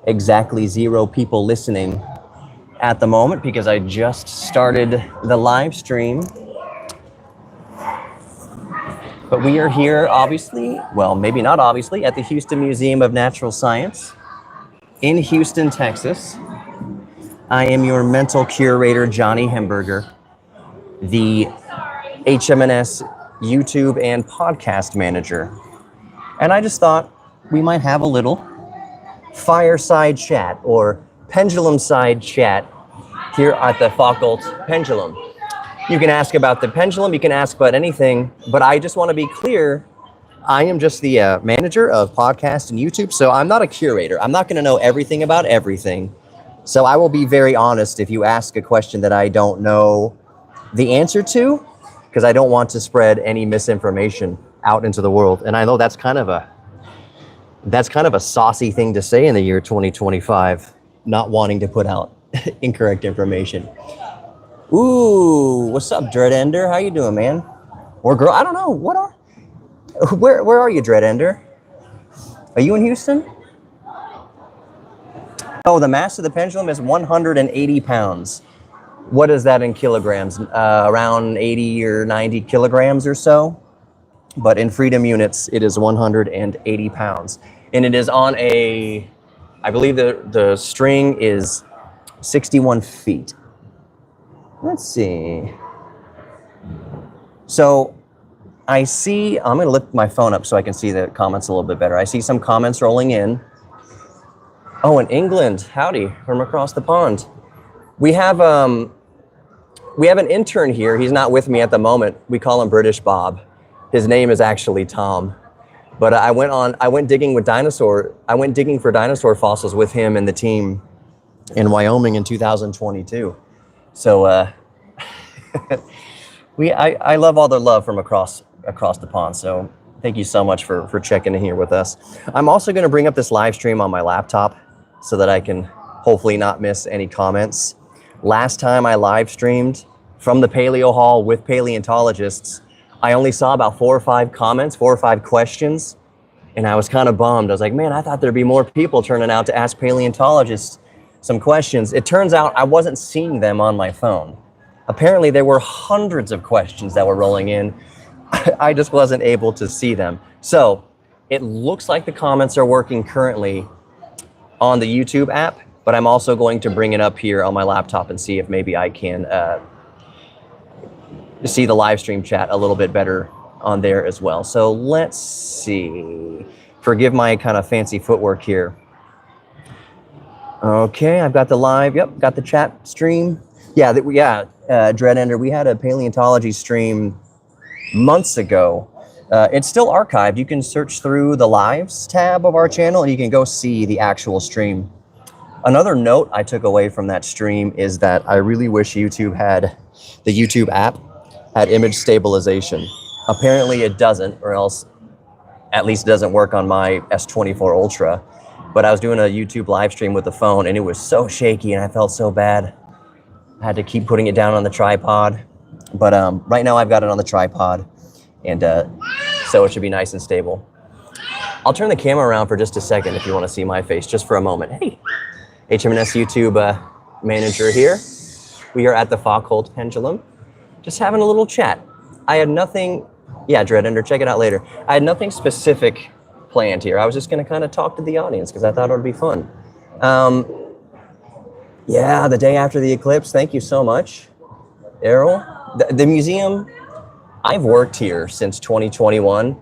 exactly 0 people listening at the moment because I just started the live stream. But we are here, obviously, well, maybe not obviously, at the Houston Museum of Natural Science in Houston, Texas. I am your mental curator, Johnny Hemberger, the HMNS YouTube and podcast manager. And I just thought we might have a little fireside chat or pendulum side chat here at the Foucault Pendulum. You can ask about the pendulum, you can ask about anything, but I just want to be clear, I am just the manager of podcast and YouTube, so I'm not a curator. I'm not going to know everything about everything. So I will be very honest if you ask a question that I don't know the answer to, because I don't want to spread any misinformation out into the world. And I know that's kind of a saucy thing to say in the year 2025, not wanting to put out incorrect information. Ooh, what's up, Dreadender? How you doing, man? Or girl? I don't know. Where are you, Dreadender? Are you in Houston? Oh, the mass of the pendulum is 180 pounds. What is that in kilograms? Around 80 or 90 kilograms or so. But in freedom units, it is 180 pounds. And it is on I believe the string is 61 feet. Let's see. So I see, I'm going to lift my phone up so I can see the comments a little bit better. I see some comments rolling in. Oh, in England, howdy, from across the pond. We have an intern here. He's not with me at the moment. We call him British Bob. His name is actually Tom. But I went digging for dinosaur fossils with him and the team in Wyoming in 2022. So I love all the love from across the pond. So thank you so much for checking in here with us. I'm also going to bring up this live stream on my laptop so that I can hopefully not miss any comments. Last time I live streamed from the Paleo Hall with paleontologists, I only saw about 4 or 5 comments, 4 or 5 questions, and I was kind of bummed. I was like, man, I thought there'd be more people turning out to ask paleontologists some questions. It turns out I wasn't seeing them on my phone. Apparently there were hundreds of questions that were rolling in. I just wasn't able to see them. So it looks like the comments are working currently on the YouTube app, but I'm also going to bring it up here on my laptop and see if maybe I can see the live stream chat a little bit better on there as well. So let's see. Forgive my kind of fancy footwork here. Okay, I've got the live, yep, got the chat stream. Yeah, Dreadender, we had a paleontology stream months ago. It's still archived. You can search through the lives tab of our channel and you can go see the actual stream. Another note I took away from that stream is that I really wish the YouTube app had image stabilization. Apparently it doesn't, or else at least it doesn't work on my S24 Ultra. But I was doing a YouTube live stream with the phone and it was so shaky and I felt so bad. I had to keep putting it down on the tripod. But right now I've got it on the tripod, and so it should be nice and stable. I'll turn the camera around for just a second if you want to see my face, just for a moment. Hey, HMNS YouTube manager here. We are at the Foucault Pendulum, just having a little chat. I had nothing, yeah, Dreadender, check it out later. I had nothing specific planned here. I was just going to kind of talk to the audience because I thought it would be fun. Yeah, the day after the eclipse. Thank you so much, Errol. The museum, I've worked here since 2021.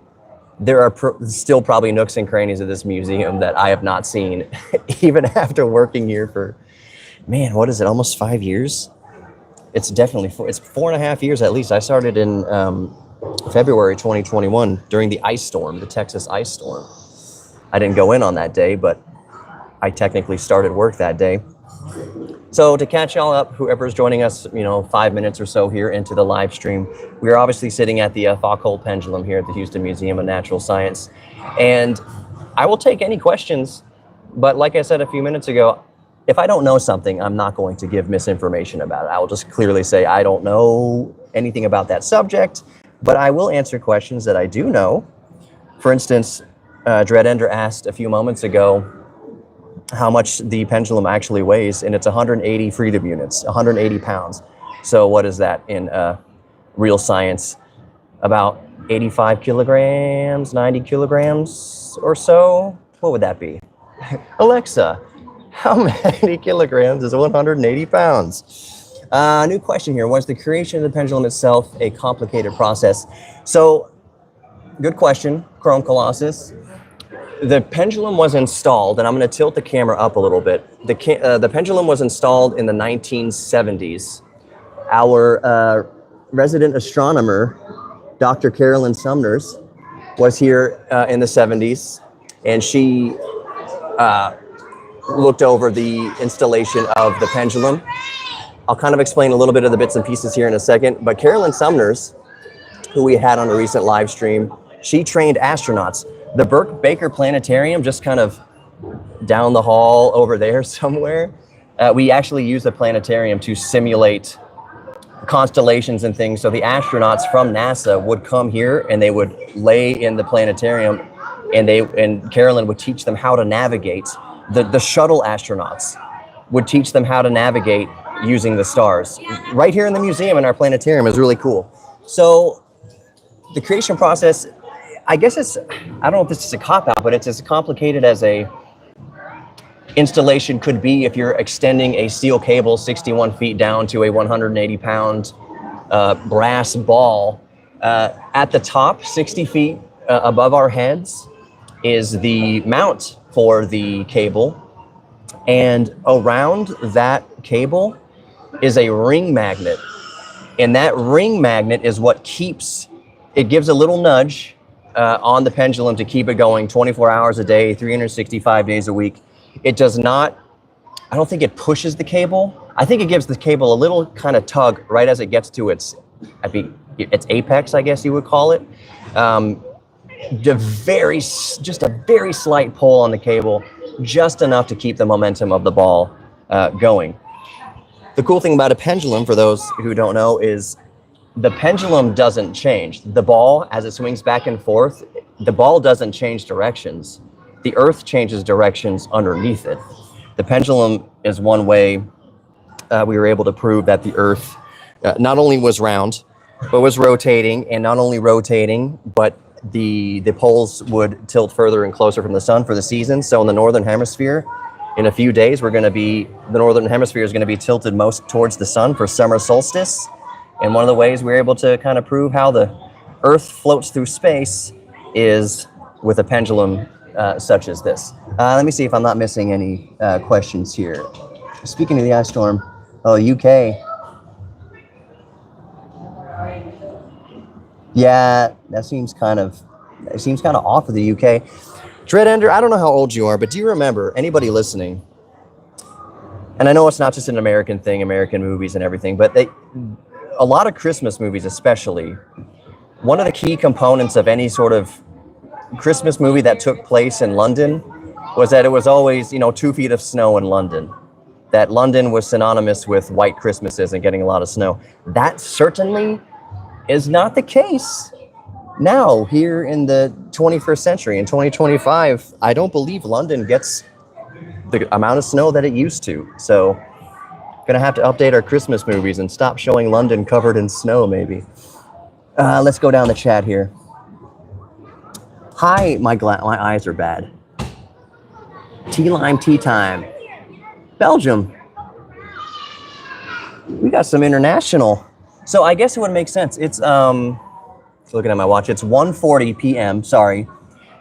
There are still probably nooks and crannies of this museum that I have not seen, even after working here for, man, what is it, almost 5 years? It's definitely, it's 4.5 years at least. I started in February 2021 during the ice storm, the Texas ice storm. I didn't go in on that day, but I technically started work that day. So to catch y'all up, whoever's joining us, 5 minutes or so here into the live stream, we are obviously sitting at the Foucault Pendulum here at the Houston Museum of Natural Science. And I will take any questions, but like I said a few minutes ago, if I don't know something, I'm not going to give misinformation about it. I will just clearly say I don't know anything about that subject, but I will answer questions that I do know. For instance, Dreadender asked a few moments ago, how much the pendulum actually weighs, and it's 180 freedom units, 180 pounds. So what is that in real science? About 85 kilograms, 90 kilograms or so. What would that be? Alexa, how many kilograms is 180 pounds? New question here. Was the creation of the pendulum itself a complicated process? So, good question, Chrome Colossus. The pendulum was installed, and I'm going to tilt the camera up a little bit. The pendulum was installed in the 1970s. Our resident astronomer, Dr. Carolyn Sumners, was here in the 70s, and she looked over the installation of the pendulum. I'll kind of explain a little bit of the bits and pieces here in a second, but Carolyn Sumners, who we had on a recent live stream, she trained astronauts. The Burke Baker Planetarium, just kind of down the hall over there somewhere, we actually use the planetarium to simulate constellations and things. So the astronauts from NASA would come here and they would lay in the planetarium, and Carolyn would teach them how to navigate. The shuttle astronauts would teach them how to navigate using the stars. Right here in the museum in our planetarium is really cool. So the creation process, I guess I don't know if this is a cop-out, but it's as complicated as a installation could be if you're extending a steel cable 61 feet down to a 180-pound brass ball. At the top, 60 feet above our heads, is the mount for the cable. And around that cable is a ring magnet. And that ring magnet is what gives a little nudge on the pendulum to keep it going 24 hours a day, 365 days a week. It does not, I don't think it pushes the cable. I think it gives the cable a little kind of tug right as it gets to its apex, I guess you would call it. Just a very slight pull on the cable, just enough to keep the momentum of the ball going. The cool thing about a pendulum, for those who don't know, is the pendulum doesn't change. The ball, as it swings back and forth, the ball doesn't change directions. The Earth changes directions underneath it. The pendulum is one way we were able to prove that the Earth not only was round, but was rotating, and not only rotating, but the poles would tilt further and closer from the sun for the seasons. So in the Northern Hemisphere, in a few days, the Northern Hemisphere is going to be tilted most towards the sun for summer solstice. And one of the ways we're able to kind of prove how the Earth floats through space is with a pendulum such as this. Let me see if I'm not missing any questions here. Speaking of the ice storm, UK. Yeah, it seems kind of off of the UK. Dreadender, I don't know how old you are, but do you remember, anybody listening, and I know it's not just an American thing, American movies and everything, but a lot of Christmas movies especially, one of the key components of any sort of Christmas movie that took place in London was that it was always, 2 feet of snow in London. That London was synonymous with white Christmases and getting a lot of snow. That certainly is not the case now, here in the 21st century. In 2025, I don't believe London gets the amount of snow that it used to. So, gonna have to update our Christmas movies and stop showing London covered in snow, maybe. Let's go down the chat here. Hi, my eyes are bad. Tea time. Belgium. We got some international. So I guess it would make sense. It's looking at my watch. It's 1:40 p.m. Sorry,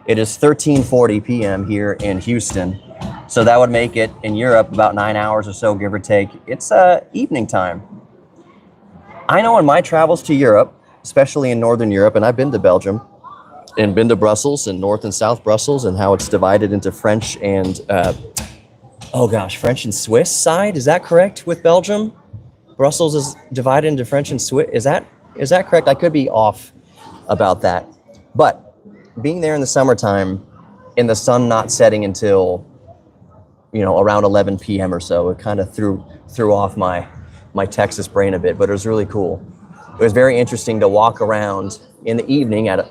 it is 13:40 p.m. here in Houston. So that would make it in Europe about 9 hours or so, give or take. It's evening time. I know in my travels to Europe, especially in Northern Europe, and I've been to Belgium and been to Brussels and North and South Brussels, and how it's divided into French and French and Swiss side. Is that correct with Belgium? Brussels is divided into French and Swiss. Is that correct? I could be off about that. But being there in the summertime, in the sun not setting until around 11 p.m. or so, it kind of threw off my Texas brain a bit, but it was really cool. It was very interesting to walk around in the evening at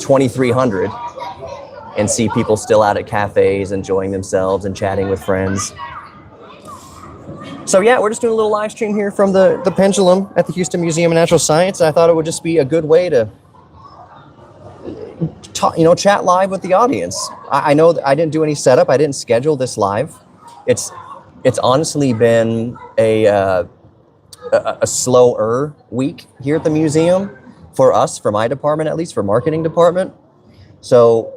2300 and see people still out at cafes enjoying themselves and chatting with friends. So yeah, we're just doing a little live stream here from the Pendulum at the Houston Museum of Natural Science. I thought it would just be a good way to talk, chat live with the audience. I know that I didn't do any setup. I didn't schedule this live. It's honestly been a slower week here at the museum for us, for my department at least, for marketing department. So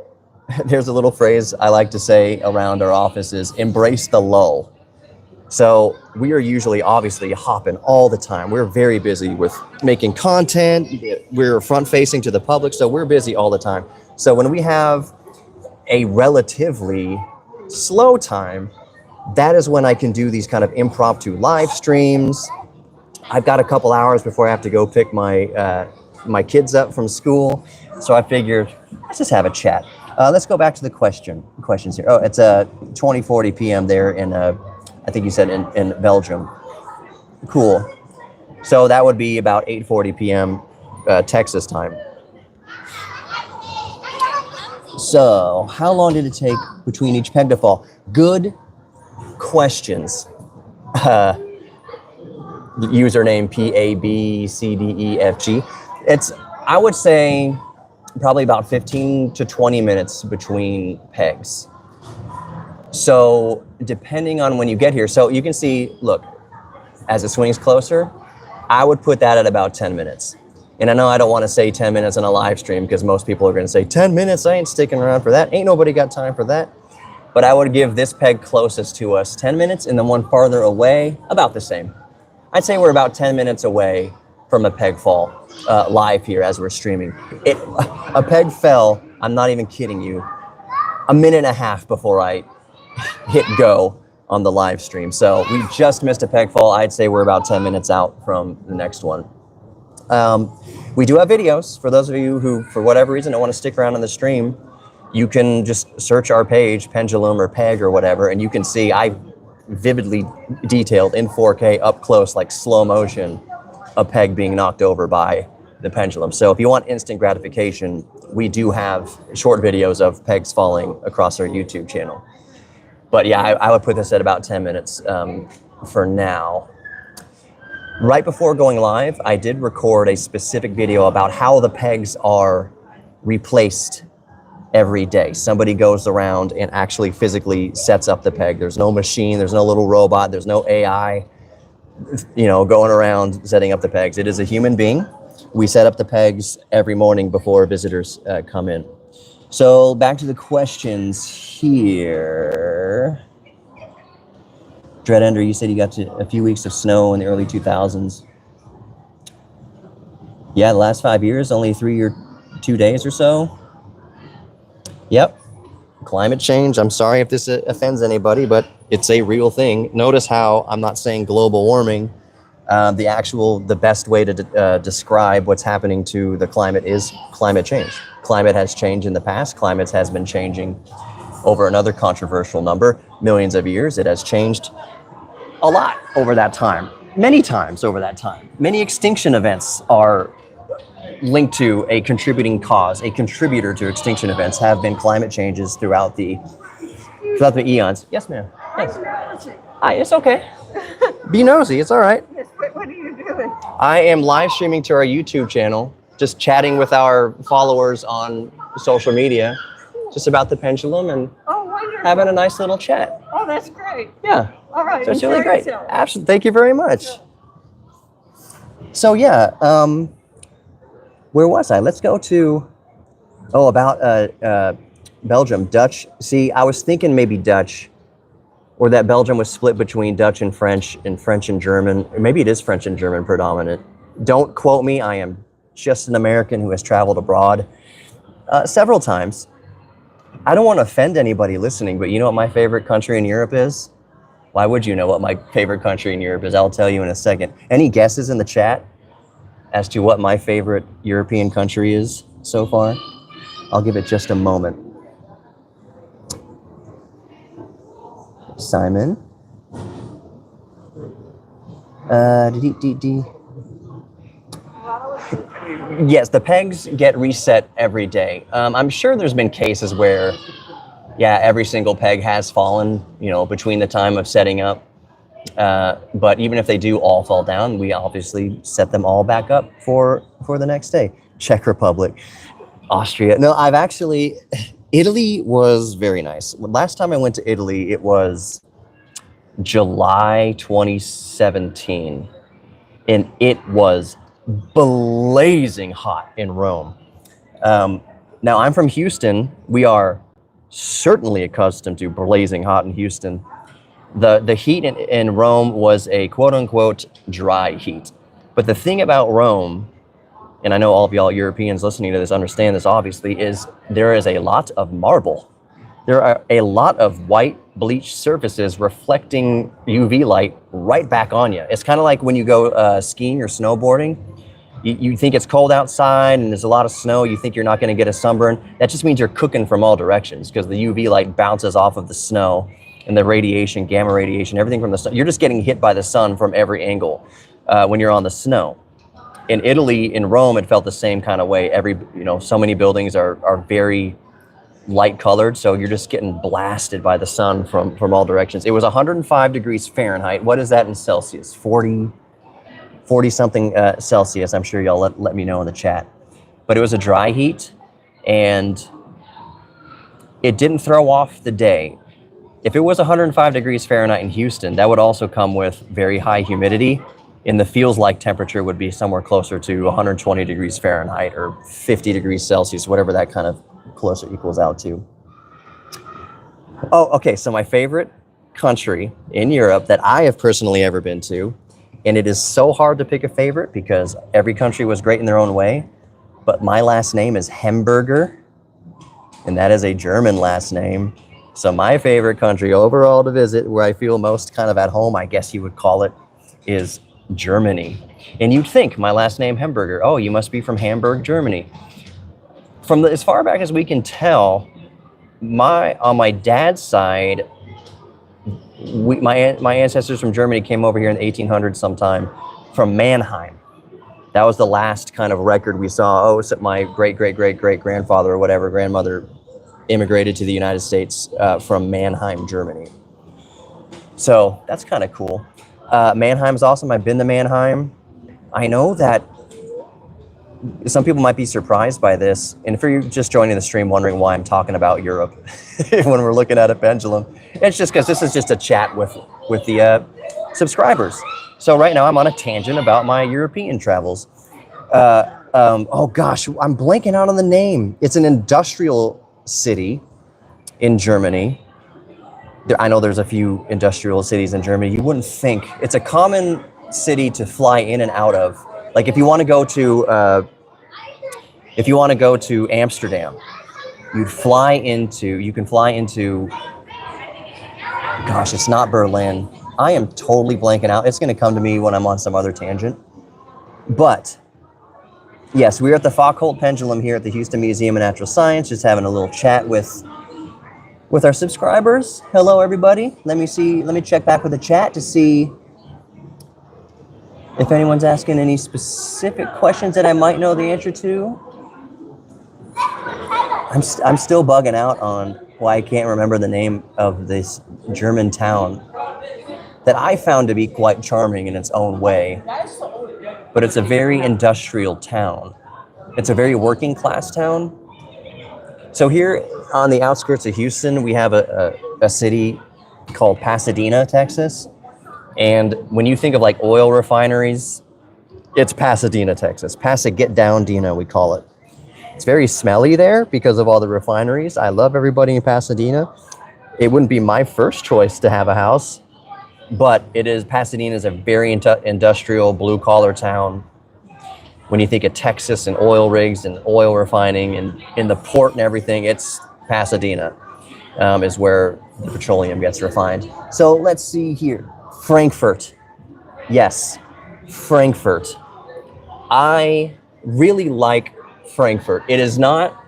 there's a little phrase I like to say around our office is embrace the lull. So we are usually obviously hopping all the time. We're very busy with making content. We're front facing to the public, so we're busy all the time. So when we have a relatively slow time, that is when I can do these kind of impromptu live streams. I've got a couple hours before I have to go pick my kids up from school. So I figured, let's just have a chat. Let's go back to the questions here. Oh, it's 20:40 p.m. there in I think you said in Belgium. Cool. So that would be about 8:40 p.m. Texas time. So how long did it take between each peg to fall? Good questions. Username PABCDEFG. I would say probably about 15 to 20 minutes between pegs. So depending on when you get here, so you can see, look, as it swings closer, I would put that at about 10 minutes. And I know I don't want to say 10 minutes on a live stream because most people are going to say 10 minutes, I ain't sticking around for that. Ain't nobody got time for that. But I would give this peg closest to us 10 minutes and the one farther away about the same. I'd say we're about 10 minutes away from a peg fall live here as we're streaming. A peg fell, I'm not even kidding you, a minute and a half before I hit go on the live stream. So we just missed a peg fall. I'd say we're about 10 minutes out from the next one. We do have videos for those of you who, for whatever reason, don't want to stick around on the stream. You can just search our page, Pendulum or Peg or whatever, and you can see I vividly detailed in 4K up close, like slow motion, a peg being knocked over by the pendulum. So if you want instant gratification, we do have short videos of pegs falling across our YouTube channel. But yeah, I would put this at about 10 minutes for now. Right before going live, I did record a specific video about how the pegs are replaced every day. Somebody goes around and actually physically sets up the peg. There's no machine, there's no little robot, there's no AI, going around setting up the pegs. It is a human being. We set up the pegs every morning before visitors come in. So back to the questions here. Dreadender, you said you got to a few weeks of snow in the early 2000s. Yeah, the last 5 years, only 3 or 2 days or so. Yep, climate change. I'm sorry if this offends anybody, but it's a real thing. Notice how I'm not saying global warming. The best way to describe what's happening to the climate is climate change. Climate has changed in the past. Climate has been changing over another controversial number, millions of years. It has changed a lot over that time, many times over that time. Many extinction events are linked to a contributing cause. A contributor to extinction events have been climate changes throughout the eons. Yes, ma'am. Thanks. Hi, it's okay. Be nosy, it's all right. Yes, but what are you doing? I am live streaming to our YouTube channel, just chatting with our followers on social media, just about the pendulum and having a nice little chat. Oh, that's great. Yeah. All right. So it's really great. Absolutely. Thank you very much. Yeah. So yeah, where was I? Let's go to, about Belgium, Dutch. See, I was thinking maybe Dutch, or that Belgium was split between Dutch and French and German. Or maybe it is French and German predominant. Don't quote me. I am just an American who has traveled abroad several times. I don't want to offend anybody listening, but you know what my favorite country in Europe is? Why would you know what my favorite country in Europe is? I'll tell you in a second. Any guesses in the chat as to what my favorite European country is so far? I'll give it just a moment. Simon. Yes, the pegs get reset every day. I'm sure there's been cases where, yeah, every single peg has fallen, between the time of setting up. But even if they do all fall down, we obviously set them all back up for the next day. Czech Republic, Austria. No, Italy was very nice. Last time I went to Italy, it was July 2017, and it was blazing hot in Rome. Now I'm from Houston. We are certainly accustomed to blazing hot in Houston. The heat in Rome was a quote unquote dry heat. But the thing about Rome, and I know all of y'all Europeans listening to this understand this obviously, is there is a lot of marble. There are a lot of white bleached surfaces reflecting UV light right back on you. It's kind of like when you go skiing or snowboarding. You think it's cold outside and there's a lot of snow, you think you're not going to get a sunburn. That just means you're cooking from all directions because the UV light bounces off of the snow and the radiation, gamma radiation, everything from the sun. You're just getting hit by the sun from every angle when you're on the snow. In Italy, in Rome, it felt the same kind of way. So many buildings are very light colored, so you're just getting blasted by the sun from all directions. It was 105 degrees Fahrenheit. What is that in Celsius? 40 something Celsius. I'm sure y'all let me know in the chat. But it was a dry heat, and it didn't throw off the day. If it was 105 degrees Fahrenheit in Houston, that would also come with very high humidity, and the feels like temperature would be somewhere closer to 120 degrees Fahrenheit or 50 degrees Celsius, whatever that kind of closer equals out to. Oh, okay, so my favorite country in Europe that I have personally ever been to, and it is so hard to pick a favorite because every country was great in their own way, but my last name is Hamburger, and that is a German last name. So my favorite country overall to visit, where I feel most kind of at home, I guess you would call it, is Germany. And you'd think my last name Hamburger, oh, you must be from Hamburg, Germany. As far back as we can tell, on my dad's side, my ancestors from Germany came over here in the 1800s sometime from Mannheim. That was the last kind of record we saw. Oh, so my great-great-great-great-grandfather or whatever, grandmother, immigrated to the United States from Mannheim, Germany. So that's kind of cool. Mannheim's awesome. I've been to Mannheim. I know that some people might be surprised by this, and if you're just joining the stream wondering why I'm talking about Europe when we're looking at a pendulum, it's just because this is just a chat with the subscribers. So right now I'm on a tangent about my European travels. Oh gosh, I'm blanking out on the name. It's an industrial city in Germany. I know there's a few industrial cities in Germany. You wouldn't think. It's a common city to fly in and out of. Like if you want to go to Amsterdam, you can fly into, gosh, it's not Berlin. I am totally blanking out. It's going to come to me when I'm on some other tangent. But yes, we're at the Foucault Pendulum here at the Houston Museum of Natural Science, just having a little chat with our subscribers. Hello, everybody. Let me check back with the chat to see if anyone's asking any specific questions that I might know the answer to. I'm still bugging out on why I can't remember the name of this German town that I found to be quite charming in its own way. But it's a very industrial town. It's a very working class town. So here on the outskirts of Houston, we have a city called Pasadena, Texas. And when you think of like oil refineries, it's Pasadena, Texas. Get down, Dina, we call it. It's very smelly there because of all the refineries. I love everybody in Pasadena. It wouldn't be my first choice to have a house, but Pasadena is a very industrial, blue-collar town. When you think of Texas and oil rigs and oil refining and in the port and everything, it's Pasadena is where the petroleum gets refined. So let's see here. Frankfurt. Yes, Frankfurt. I really like Frankfurt. It is not,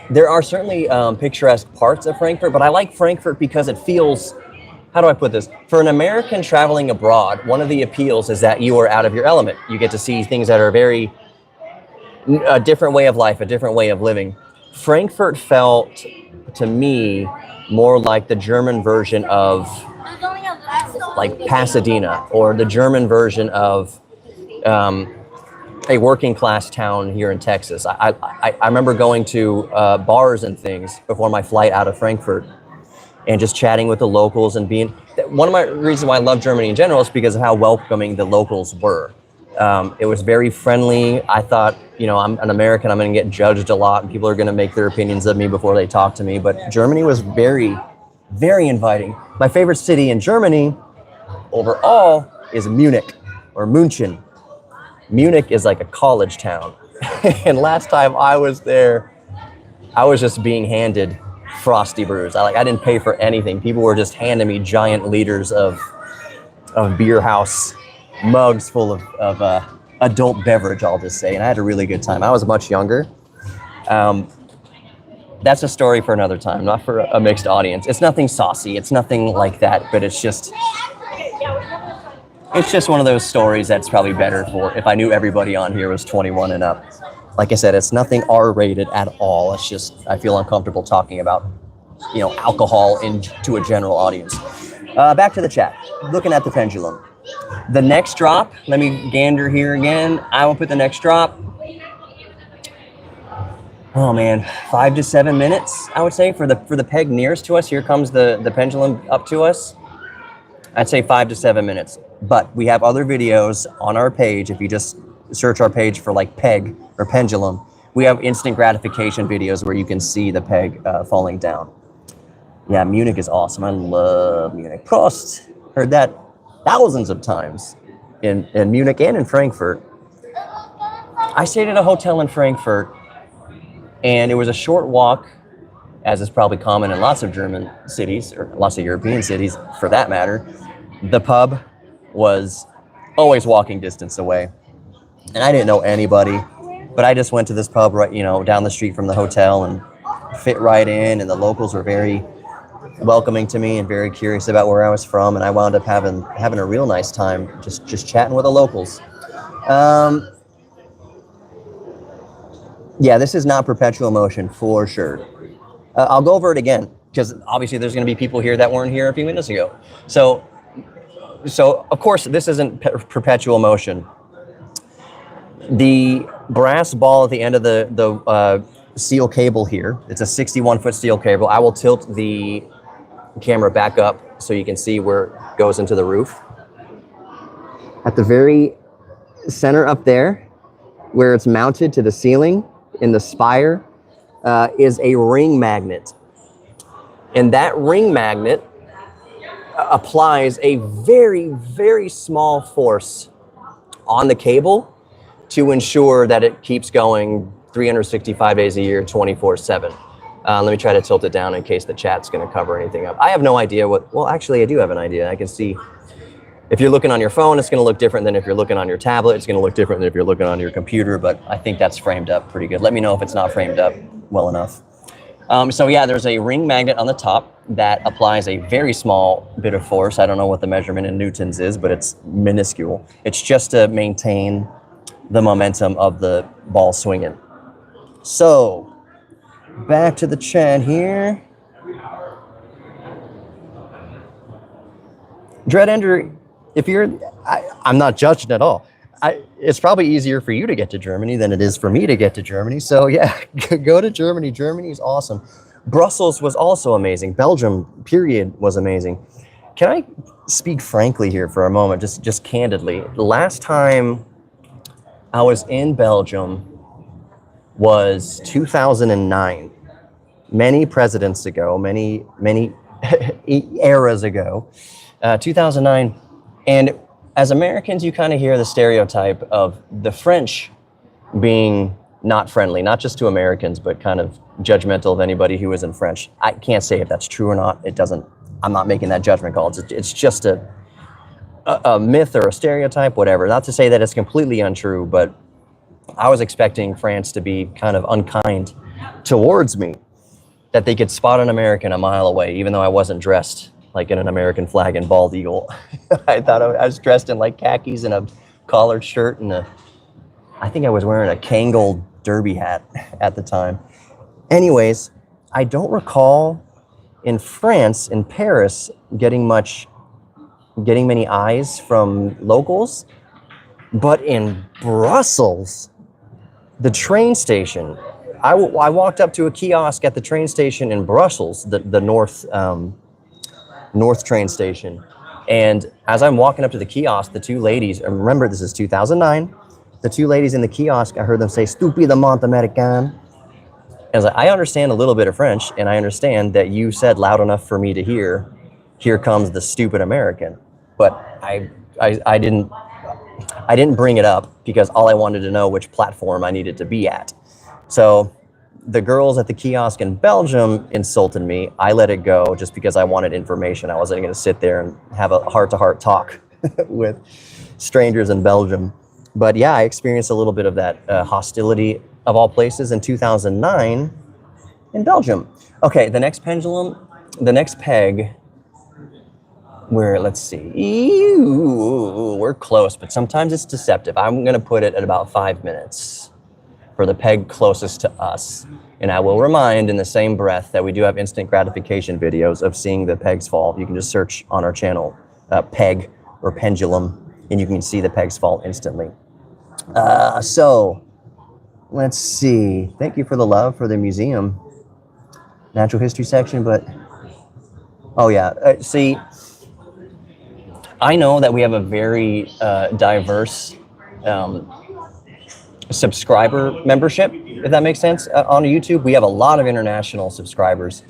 there are certainly picturesque parts of Frankfurt, but I like Frankfurt because it feels, how do I put this? For an American traveling abroad, one of the appeals is that you are out of your element. You get to see things that are very A different way of life, a different way of living. Frankfurt felt to me more like the German version of like Pasadena, or the German version of a working class town here in Texas. I remember going to bars and things before my flight out of Frankfurt, and just chatting with the locals and being, one of my reasons why I love Germany in general is because of how welcoming the locals were. It was very friendly. I thought, you know, I'm an American, I'm going to get judged a lot, and people are going to make their opinions of me before they talk to me. But Germany was very, very inviting. My favorite city in Germany overall is Munich, or München. Munich is like a college town. And last time I was there, I was just being handed Frosty brews. I didn't pay for anything. People were just handing me giant liters of beer house mugs full of adult beverage, I'll just say. And I had a really good time. I was much younger. That's a story for another time, not for a mixed audience. It's nothing saucy. It's nothing like that, but it's just one of those stories that's probably better for if I knew everybody on here was 21 and up. Like I said, it's nothing R-rated at all. It's just, I feel uncomfortable talking about, you know, alcohol to a general audience. Back to the chat. Looking at the pendulum. The next drop, let me gander here again. I will put the next drop. Oh man, 5 to 7 minutes, I would say, for the peg nearest to us. Here comes the pendulum up to us. I'd say 5 to 7 minutes. But we have other videos on our page. If you just search our page for like peg or pendulum, we have instant gratification videos where you can see the peg falling down. Yeah, Munich is awesome. I love Munich. Prost! Heard that thousands of times in Munich and in Frankfurt. I stayed at a hotel in Frankfurt, and it was a short walk, as is probably common in lots of German cities, or lots of European cities for that matter. The pub was always walking distance away. And I didn't know anybody, but I just went to this pub right, you know, down the street from the hotel, and fit right in, and the locals were very welcoming to me and very curious about where I was from, and I wound up having a real nice time just chatting with the locals. Yeah, this is not perpetual motion for sure. I'll go over it again, because obviously there's going to be people here that weren't here a few minutes ago. So of course this isn't perpetual motion. The brass ball at the end of the steel cable here, it's a 61-foot steel cable. I will tilt the camera back up so you can see where it goes into the roof. At the very center up there, where it's mounted to the ceiling in the spire, is a ring magnet. And that ring magnet applies a very, very small force on the cable to ensure that it keeps going 365 days a year, 24/7. Let me try to tilt it down in case the chat's going to cover anything up. I have no idea well, actually, I do have an idea. I can see if you're looking on your phone, it's going to look different than if you're looking on your tablet. It's going to look different than if you're looking on your computer, but I think that's framed up pretty good. Let me know if it's not framed up well enough. So yeah, there's a ring magnet on the top that applies a very small bit of force. I don't know what the measurement in newtons is, but it's minuscule. It's just to maintain the momentum of the ball swinging. So back to the chat here. Dreadender, if you're, I'm not judging at all. It's probably easier for you to get to Germany than it is for me to get to Germany. So yeah, go to Germany. Germany is awesome. Brussels was also amazing. Belgium, period, was amazing. Can I speak frankly here for a moment, just candidly? The last time I was in Belgium was 2009. Many presidents ago, many eras ago, 2009. And as Americans, you kind of hear the stereotype of the French being not friendly, not just to Americans, but kind of judgmental of anybody who isn't French. I can't say if that's true or not. It doesn't, I'm not making that judgment call. It's just a myth or a stereotype, whatever. Not to say that it's completely untrue, but I was expecting France to be kind of unkind towards me, that they could spot an American a mile away, even though I wasn't dressed like in an American flag and bald eagle. I thought I was dressed in like khakis and a collared shirt and I think I was wearing a Kangol derby hat at the time. Anyways, I don't recall in France, in Paris, getting many eyes from locals, but in Brussels, the train station, I walked up to a kiosk at the train station in Brussels, the north train station. And as I'm walking up to the kiosk, the two ladies, and remember this is 2009, the two ladies in the kiosk, I heard them say, "Stupidement américain." I was like, I understand a little bit of French, and I understand that you said loud enough for me to hear, "Here comes the stupid American." But I didn't bring it up because all I wanted to know which platform I needed to be at. So the girls at the kiosk in Belgium insulted me. I let it go just because I wanted information. I wasn't going to sit there and have a heart-to-heart talk with strangers in Belgium. But yeah, I experienced a little bit of that hostility of all places in 2009 in Belgium. Okay, the next peg, let's see. Ew, we're close, but sometimes it's deceptive. I'm going to put it at about 5 minutes for the peg closest to us. And I will remind in the same breath that we do have instant gratification videos of seeing the pegs fall. You can just search on our channel, peg or pendulum, and you can see the pegs fall instantly. So let's see. Thank you for the love for the museum. Natural history section, but oh yeah, see, I know that we have a very diverse subscriber membership, if that makes sense. On YouTube, we have a lot of international subscribers,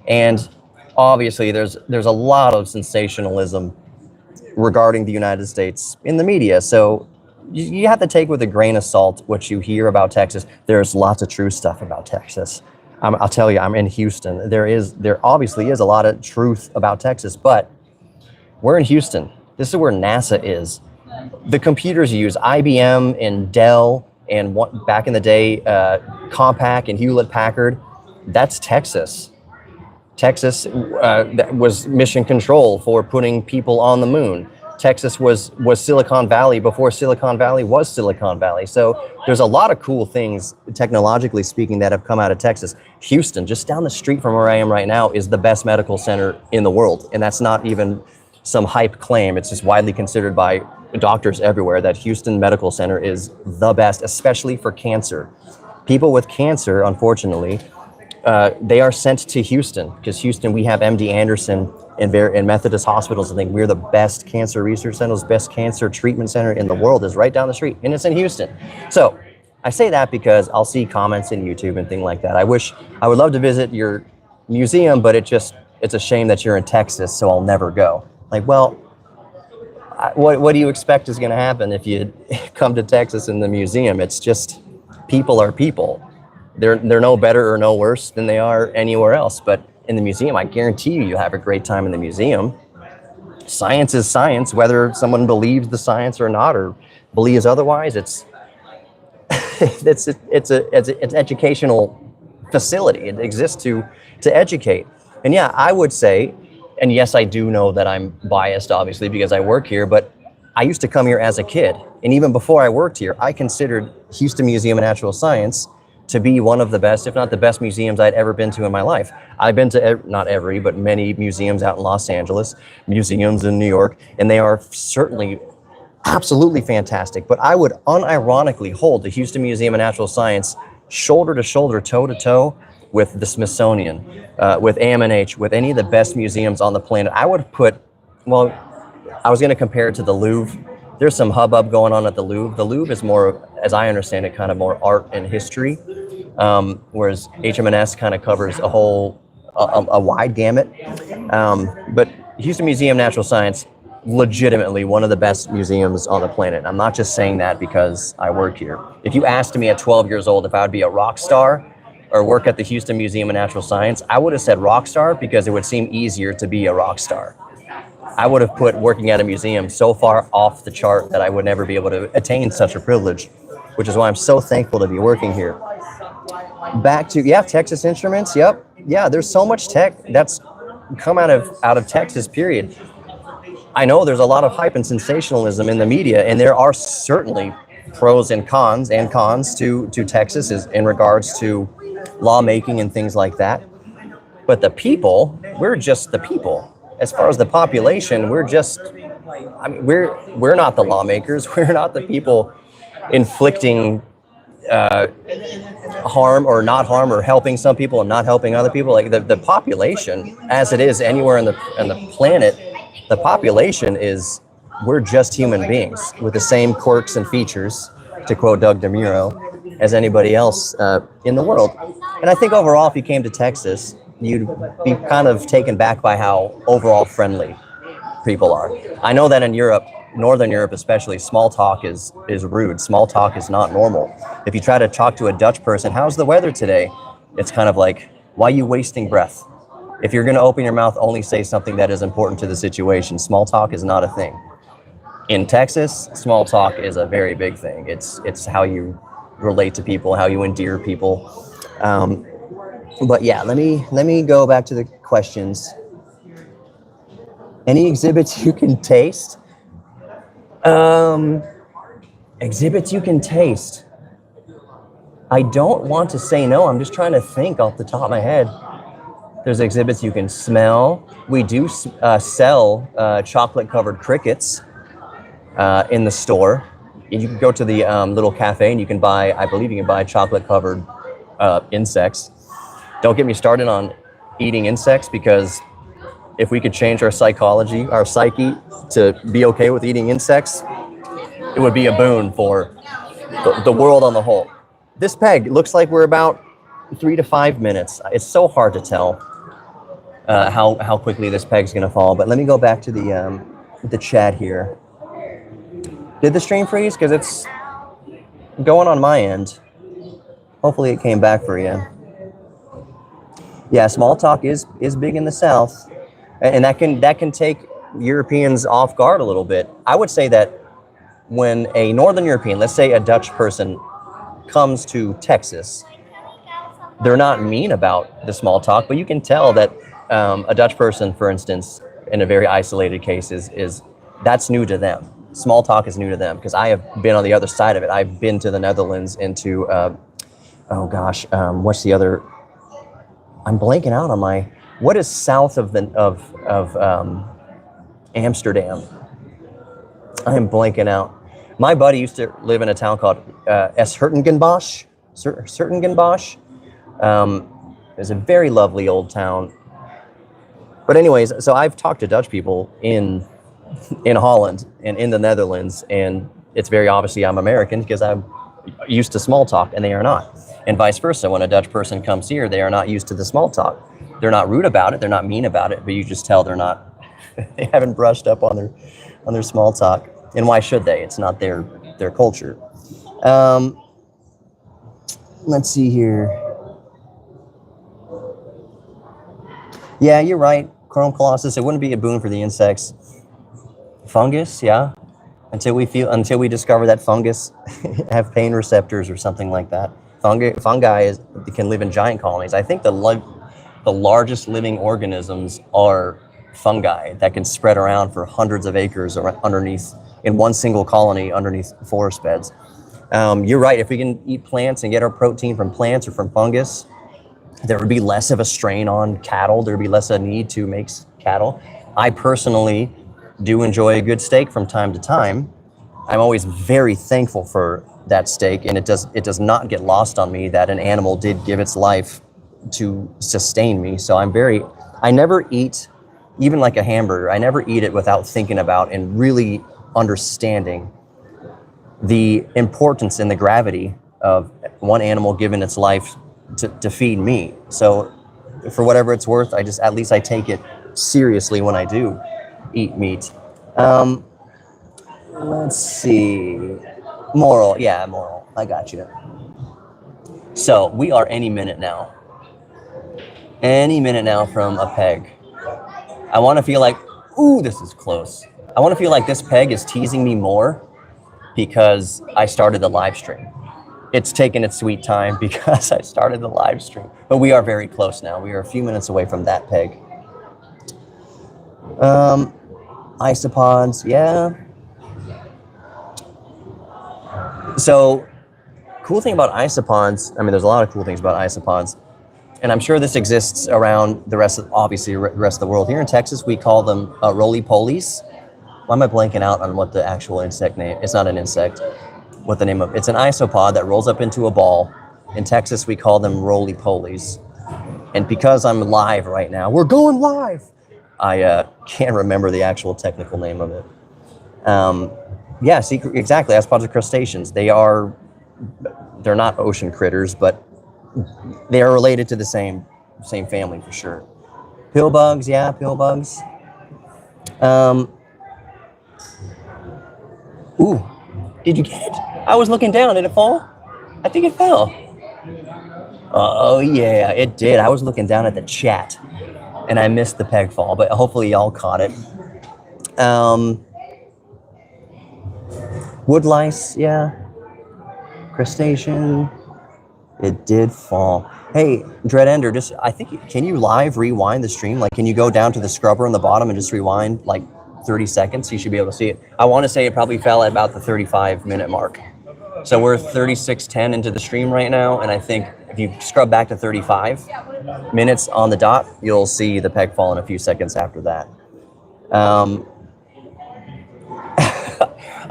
and obviously there's a lot of sensationalism regarding the United States in the media. So you have to take with a grain of salt what you hear about Texas. There's lots of true stuff about Texas. I'll tell you, I'm in Houston. There obviously is a lot of truth about Texas, but we're in Houston. This is where NASA is. The computers you use, IBM and Dell, and back in the day, Compaq and Hewlett-Packard, that's Texas. Texas that was mission control for putting people on the moon. Texas was Silicon Valley before Silicon Valley was Silicon Valley. So there's a lot of cool things, technologically speaking, that have come out of Texas. Houston, just down the street from where I am right now, is the best medical center in the world. And that's not even some hype claim. It's just widely considered by doctors everywhere that Houston Medical Center is the best, especially for cancer. People with cancer, unfortunately, they are sent to Houston, because Houston, we have MD Anderson and Methodist hospitals. I think we're the best cancer research center, best cancer treatment center in the world is right down the street, and it's in Houston. So I say that because I'll see comments in YouTube and things like that. I would love to visit your museum, but it's a shame that you're in Texas, so I'll never go. Like, well, what do you expect is going to happen if you come to Texas in the museum? It's just, people are people. They're no better or no worse than they are anywhere else. But in the museum, I guarantee you have a great time in the museum. Science is science, whether someone believes the science or not, or believes otherwise. It's an educational facility. It exists to educate. And yeah, I would say, and yes, I do know that I'm biased, obviously, because I work here, but I used to come here as a kid. And even before I worked here, I considered Houston Museum of Natural Science to be one of the best, if not the best museums I'd ever been to in my life. I've been to, not every, but many museums out in Los Angeles, museums in New York, and they are certainly absolutely fantastic. But I would unironically hold the Houston Museum of Natural Science shoulder to shoulder, toe to toe with the Smithsonian, with AMNH, with any of the best museums on the planet. I would put, well, I was going to compare it to the Louvre. There's some hubbub going on at the Louvre. The Louvre is more, as I understand it, kind of more art and history, whereas HMNS kind of covers a wide gamut. But Houston Museum of Natural Science, legitimately one of the best museums on the planet. I'm not just saying that because I work here. If you asked me at 12 years old if I would be a rock star or work at the Houston Museum of Natural Science, I would have said rock star because it would seem easier to be a rock star. I would have put working at a museum so far off the chart that I would never be able to attain such a privilege, which is why I'm so thankful to be working here. Back to, Texas Instruments. Yep. Yeah, there's so much tech that's come out of Texas, period. I know there's a lot of hype and sensationalism in the media, and there are certainly pros and cons to Texas is in regards to lawmaking and things like that. But the people, we're just the people. As far as the population, we're not the lawmakers. We're not the people inflicting harm or not harm, or helping some people and not helping other people. Like the population, as it is anywhere in the planet, the population is, we're just human beings with the same quirks and features, to quote Doug DeMuro, as anybody else in the world. And I think overall, if you came to Texas, you'd be kind of taken back by how overall friendly people are. I know that in Europe, Northern Europe especially, small talk is rude. Small talk is not normal. If you try to talk to a Dutch person, how's the weather today? It's kind of like, why are you wasting breath? If you're going to open your mouth, only say something that is important to the situation. Small talk is not a thing. In Texas, small talk is a very big thing. It's how you relate to people, how you endear people. But yeah, let me go back to the questions. Any exhibits you can taste? Exhibits you can taste. I don't want to say no. I'm just trying to think off the top of my head. There's exhibits you can smell. We do sell chocolate-covered crickets in the store. You can go to the little cafe and you can buy, I believe you can buy chocolate-covered insects. Don't get me started on eating insects, because if we could change our psychology, our psyche, to be okay with eating insects, it would be a boon for the world on the whole. This peg looks like we're about 3 to 5 minutes. It's so hard to tell how quickly this peg's gonna fall. But let me go back to the chat here. Did the stream freeze? Because it's going on my end. Hopefully it came back for you. Yeah, small talk is big in the South, and that can take Europeans off guard a little bit. I would say that when a Northern European, let's say a Dutch person, comes to Texas, they're not mean about the small talk, but you can tell that a Dutch person, for instance, in a very isolated case, is that's new to them. Small talk is new to them, because I have been on the other side of it. I've been to the Netherlands, into what's the other? I'm blanking out on my. What is south of Amsterdam? I am blanking out. My buddy used to live in a town called Hertogenbosch. It's a very lovely old town. But anyways, so I've talked to Dutch people in Holland and in the Netherlands, and it's very obviously I'm American, because I'm used to small talk and they are not. And vice versa, when a Dutch person comes here, they are not used to the small talk. They're not rude about it, they're not mean about it, but you just tell they're not, they haven't brushed up on their small talk. And why should they? It's not their culture. Let's see here. Yeah, you're right, Chrome Colossus, it wouldn't be a boon for the insects. Fungus, yeah. Until we discover that fungus have pain receptors or something like that. Fungi can live in giant colonies. I think the largest living organisms are fungi that can spread around for hundreds of acres underneath, in one single colony underneath forest beds. You're right, if we can eat plants and get our protein from plants or from fungus, there would be less of a strain on cattle. There would be less of a need to make cattle. I personally do enjoy a good steak from time to time. I'm always very thankful for that steak, and it does not get lost on me that an animal did give its life to sustain me. So I never eat, even like a hamburger, I never eat it without thinking about and really understanding the importance and the gravity of one animal giving its life to feed me. So for whatever it's worth, at least I take it seriously when I do eat meat. Let's see. Moral. I got you. So we are any minute now from a peg. I want to feel like, ooh, this is close. I want to feel like this peg is teasing me more because I started the live stream. It's taken its sweet time because I started the live stream. But we are very close now. We are a few minutes away from that peg. Isopods, yeah. So, cool thing about isopods, I mean, there's a lot of cool things about isopods, and I'm sure this exists around the rest of, obviously, the rest of the world. Here in Texas, we call them roly-polies. Why am I blanking out on what the actual insect name? It's not an insect. What the name of? It's an isopod that rolls up into a ball. In Texas, we call them roly-polies. And because I'm live right now, we're going live. I can't remember the actual technical name of it. Yeah, see, exactly. Isopods are crustaceans. They're not ocean critters, but they are related to the same family for sure. Pill bugs, yeah, pill bugs. Ooh, did you get it? I was looking down. Did it fall? I think it fell. Oh yeah, it did. I was looking down at the chat, and I missed the peg fall, but hopefully y'all caught it. Wood lice, yeah. Crustacean. It did fall. Hey, Dreadender, can you live rewind the stream? Like, can you go down to the scrubber on the bottom and just rewind like 30 seconds? You should be able to see it. I want to say it probably fell at about the 35-minute mark. So we're 36:10 into the stream right now, and I think if you scrub back to 35 minutes on the dot, you'll see the peg fall in a few seconds after that.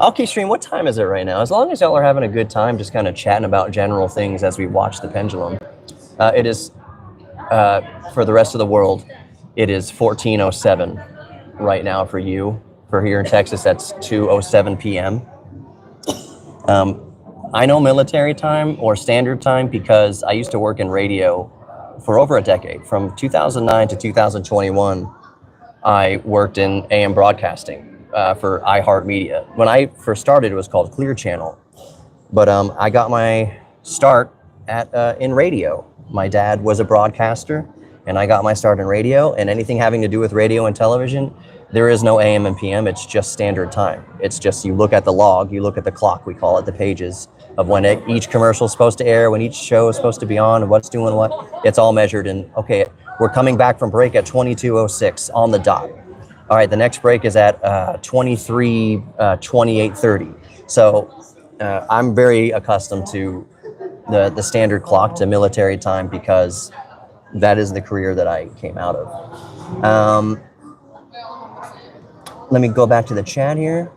Okay, stream, what time is it right now? As long as y'all are having a good time, just kind of chatting about general things as we watch the pendulum. It is, for the rest of the world, it is 14:07 right now for you. For here in Texas, that's 2:07 p.m. I know military time or standard time because I used to work in radio for over a decade. From 2009 to 2021, I worked in AM broadcasting. For iHeartMedia. When I first started, it was called Clear Channel, but I got my start in radio. My dad was a broadcaster, and I got my start in radio. And anything having to do with radio and television, there is no AM and PM. It's just standard time. It's just you look at the log, you look at the clock. We call it the pages of when each commercial is supposed to air, when each show is supposed to be on, and what's doing what. It's all measured. And okay, we're coming back from break at 22:06 on the dot. All right, the next break is at 28:30. So I'm very accustomed to the standard clock to military time because that is the career that I came out of. Let me go back to the chat here.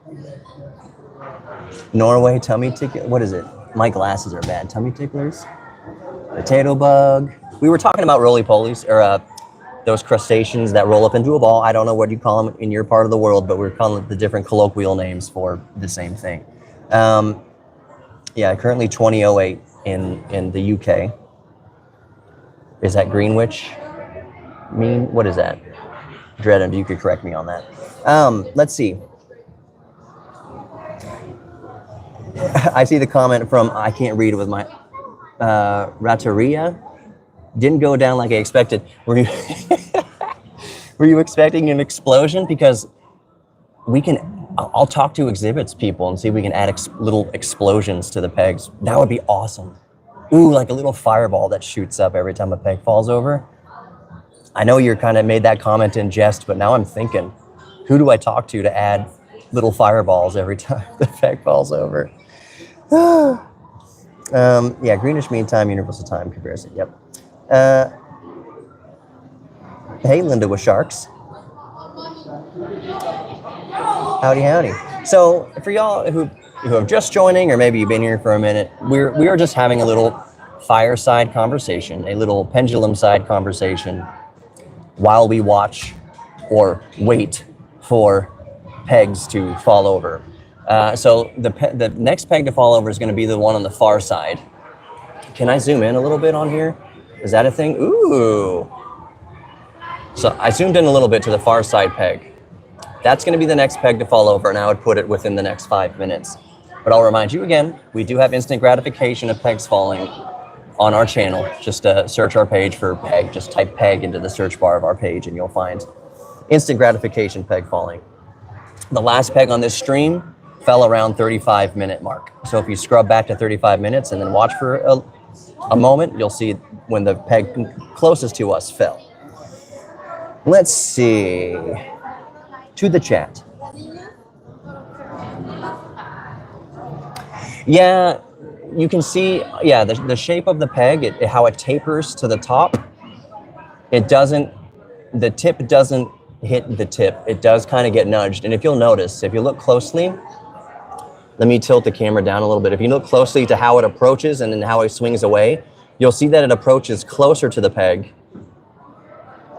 Norway, tummy tickler. What is it? My glasses are bad. Tummy ticklers. Potato bug. We were talking about roly-polies, or those crustaceans that roll up into a ball. I don't know what you call them in your part of the world, but we're calling it the different colloquial names for the same thing. Yeah, currently 20:08 in the UK. Is that Greenwich mean? What is that? Dreadend, you could correct me on that. Let's see. I see the comment from, I can't read it with my, Rateria. Didn't go down like I expected. Were you expecting an explosion? Because I'll talk to exhibits people and see if we can add little explosions to the pegs. That would be awesome. Ooh, like a little fireball that shoots up every time a peg falls over. I know you're kind of made that comment in jest, but now I'm thinking, who do I talk to add little fireballs every time the peg falls over? Yeah, Greenwich Mean Time, Universal Time comparison. Yep. Hey, Linda with Sharks. Howdy, howdy. So for y'all who have just joining, or maybe you've been here for a minute, we are just having a little fireside conversation, a little pendulum side conversation while we watch or wait for pegs to fall over. So the next peg to fall over is going to be the one on the far side. Can I zoom in a little bit on here? Is that a thing? Ooh. So I zoomed in a little bit to the far side peg. That's going to be the next peg to fall over, and I would put it within the next 5 minutes. But I'll remind you again, we do have instant gratification of pegs falling on our channel. Just search our page for peg. Just type peg into the search bar of our page, and you'll find instant gratification peg falling. The last peg on this stream fell around 35-minute mark. So if you scrub back to 35 minutes and then watch for a moment, you'll see when the peg closest to us fell. Let's see. To the chat. Yeah, you can see, yeah, the shape of the peg, how it tapers to the top. It doesn't, the tip doesn't hit the tip. It does kind of get nudged. And if you'll notice, if you look closely, let me tilt the camera down a little bit. If you look closely to how it approaches and then how it swings away, you'll see that it approaches closer to the peg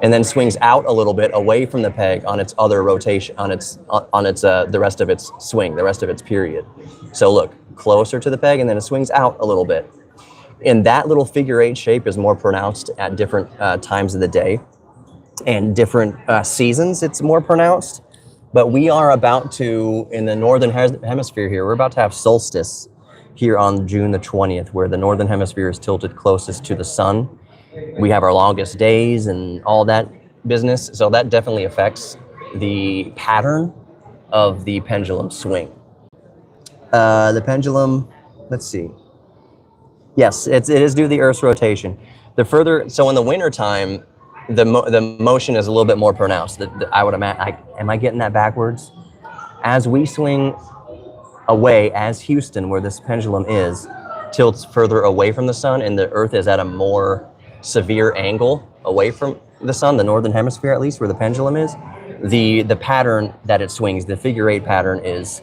and then swings out a little bit away from the peg on its other rotation, on its the rest of its swing, the rest of its period. So look, closer to the peg and then it swings out a little bit. And that little figure eight shape is more pronounced at different times of the day and different seasons. It's more pronounced. But we are about to, in the northern hemisphere here, we're about to have solstice here on June the 20th, where the northern hemisphere is tilted closest to the sun. We have our longest days and all that business. So that definitely affects the pattern of the pendulum swing. The pendulum, let's see. Yes, it is due to the Earth's rotation. So in the wintertime, the motion is a little bit more pronounced. I would imagine, am I getting that backwards? As we swing away, as Houston, where this pendulum is, tilts further away from the sun and the Earth is at a more severe angle away from the sun, the northern hemisphere at least, where the pendulum is, the pattern that it swings, the figure eight pattern is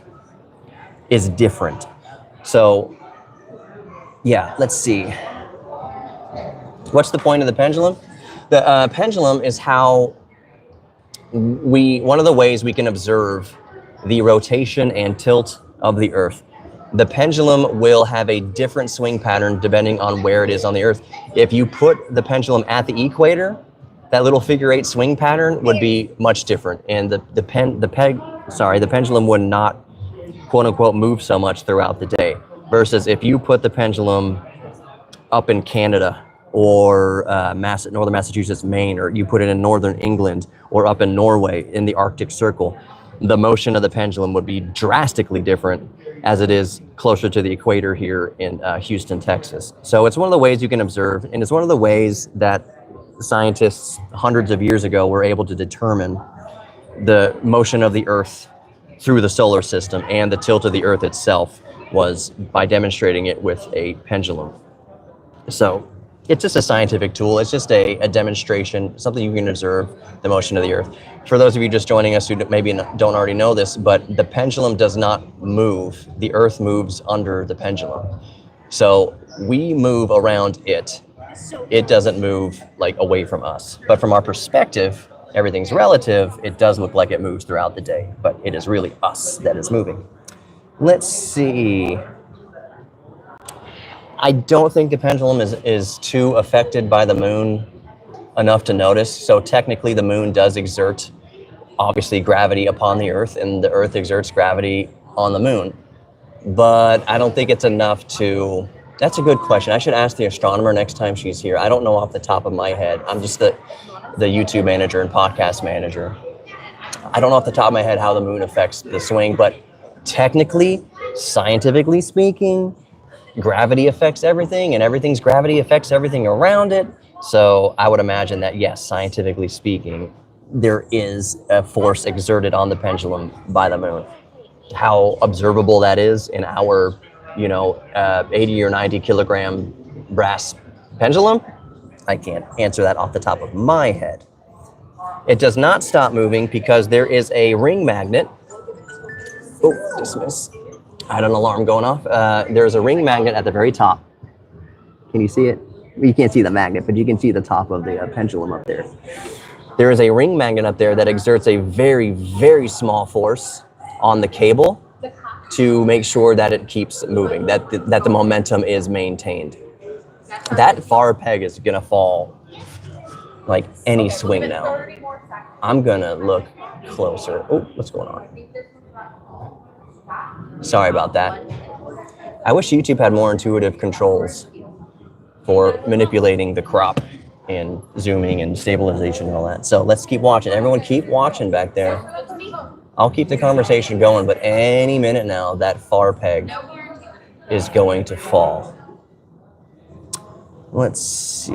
different. So yeah, let's see. What's the point of the pendulum? The pendulum is how one of the ways we can observe the rotation and tilt of the Earth. The pendulum will have a different swing pattern depending on where it is on the Earth. If you put the pendulum at the equator, that little figure eight swing pattern would be much different, and the pendulum would not, quote unquote, move so much throughout the day. Versus if you put the pendulum up in Canada or northern Massachusetts, Maine, or you put it in northern England or up in Norway in the Arctic Circle, the motion of the pendulum would be drastically different as it is closer to the equator here in Houston, Texas. So it's one of the ways you can observe, and it's one of the ways that scientists hundreds of years ago were able to determine the motion of the Earth through the solar system, and the tilt of the Earth itself was by demonstrating it with a pendulum. So it's just a scientific tool. It's just a demonstration, something you can observe the motion of the Earth. For those of you just joining us who maybe don't already know this, but the pendulum does not move. The Earth moves under the pendulum. So we move around it. It doesn't move like away from us. But from our perspective, everything's relative. It does look like it moves throughout the day, but it is really us that is moving. Let's see. I don't think the pendulum is too affected by the moon enough to notice. So technically the moon does exert, obviously, gravity upon the Earth, and the Earth exerts gravity on the moon. But I don't think it's enough to... That's a good question. I should ask the astronomer next time she's here. I don't know off the top of my head. I'm just the YouTube manager and podcast manager. I don't know off the top of my head how the moon affects the swing, but technically, scientifically speaking, gravity affects everything, and everything's gravity affects everything around it. So I would imagine that, yes, scientifically speaking, there is a force exerted on the pendulum by the moon. How observable that is in our, 80 or 90 kilogram brass pendulum, I can't answer that off the top of my head. It does not stop moving because there is a ring magnet. Oh, dismiss. I had an alarm going off. There's a ring magnet at the very top. Can you see it? You can't see the magnet, but you can see the top of the pendulum up there. There is a ring magnet up there that exerts a very, very small force on the cable to make sure that it keeps moving, that the momentum is maintained. That far peg is gonna fall like any swing now. I'm gonna look closer. Oh, what's going on? Sorry about that. I wish YouTube had more intuitive controls for manipulating the crop and zooming and stabilization and all that. So let's keep watching. Everyone keep watching back there. I'll keep the conversation going, but any minute now, that far peg is going to fall. Let's see.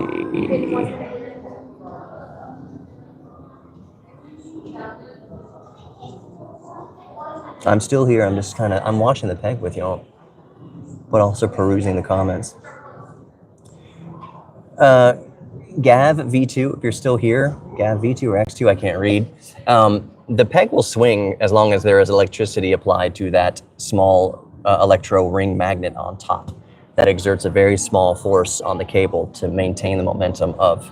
I'm still here. I'm just I'm watching the peg with y'all. but also perusing the comments. Gav V2, if you're still here, Gav V2 or X2, I can't read. The peg will swing as long as there is electricity applied to that small electro ring magnet on top. That exerts a very small force on the cable to maintain the momentum of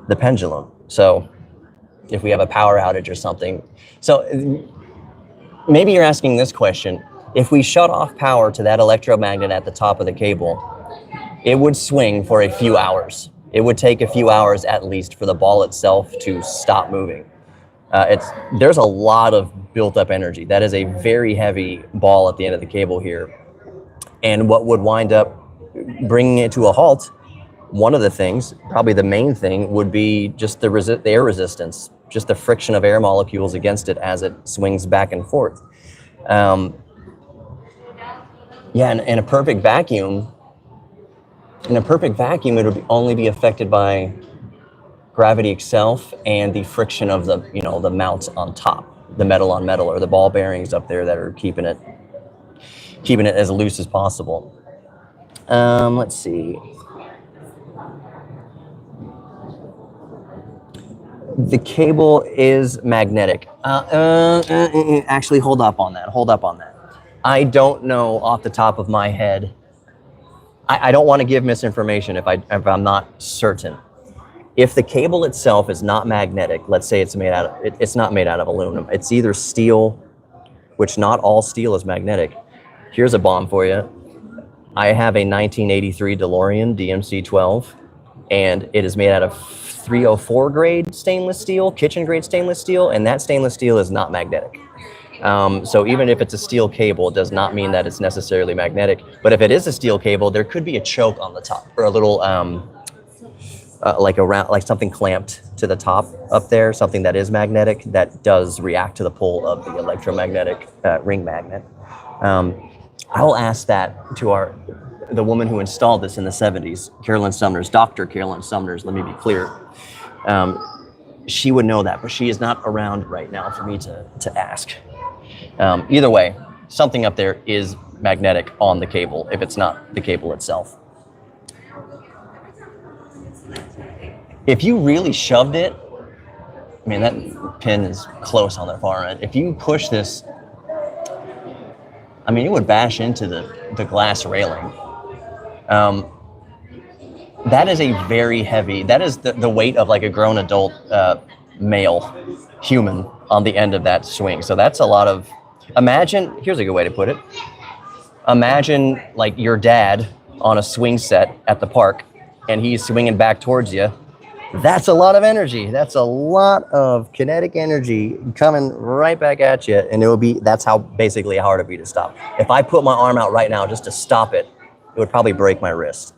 the pendulum. So if we have a power outage or something, so maybe you're asking this question, if we shut off power to that electromagnet at the top of the cable, it would swing for a few hours. It would take a few hours at least for the ball itself to stop moving. There's a lot of built up energy. That is a very heavy ball at the end of the cable here. And what would wind up bringing it to a halt, one of the things, probably the main thing, would be just the air resistance, just the friction of air molecules against it as it swings back and forth. In a perfect vacuum, it would only be affected by gravity itself and the friction of the mount on top, the metal on metal, or the ball bearings up there that are keeping it as loose as possible. Let's see. The cable is magnetic. Actually, hold up on that. I don't know off the top of my head. I don't want to give misinformation if I'm not certain. If the cable itself is not magnetic, let's say it's not made out of aluminum. It's either steel, which not all steel is magnetic. Here's a bomb for you. I have a 1983 DeLorean DMC-12, and it is made out of 304 grade stainless steel, kitchen grade stainless steel, and that stainless steel is not magnetic. So even if it's a steel cable, it does not mean that it's necessarily magnetic. But if it is a steel cable, there could be a choke on the top, or a little like something clamped to the top up there, something that is magnetic that does react to the pull of the electromagnetic ring magnet. I will ask that to the woman who installed this in the 70s, Carolyn Sumners, Dr. Carolyn Sumners, let me be clear. She would know that, but she is not around right now for me to ask. Either way, something up there is magnetic on the cable if it's not the cable itself. If you really shoved it, I mean, that pin is close on the far end. If you push this, I mean, it would bash into the glass railing. That is a very heavy, that is the weight of like a grown adult male human on the end of that swing. So that's a lot of, imagine, here's a good way to put it. Imagine like your dad on a swing set at the park and he's swinging back towards you. That's a lot of energy. That's a lot of kinetic energy coming right back at you. And that's how basically hard it would be to stop. If I put my arm out right now just to stop it, it would probably break my wrist.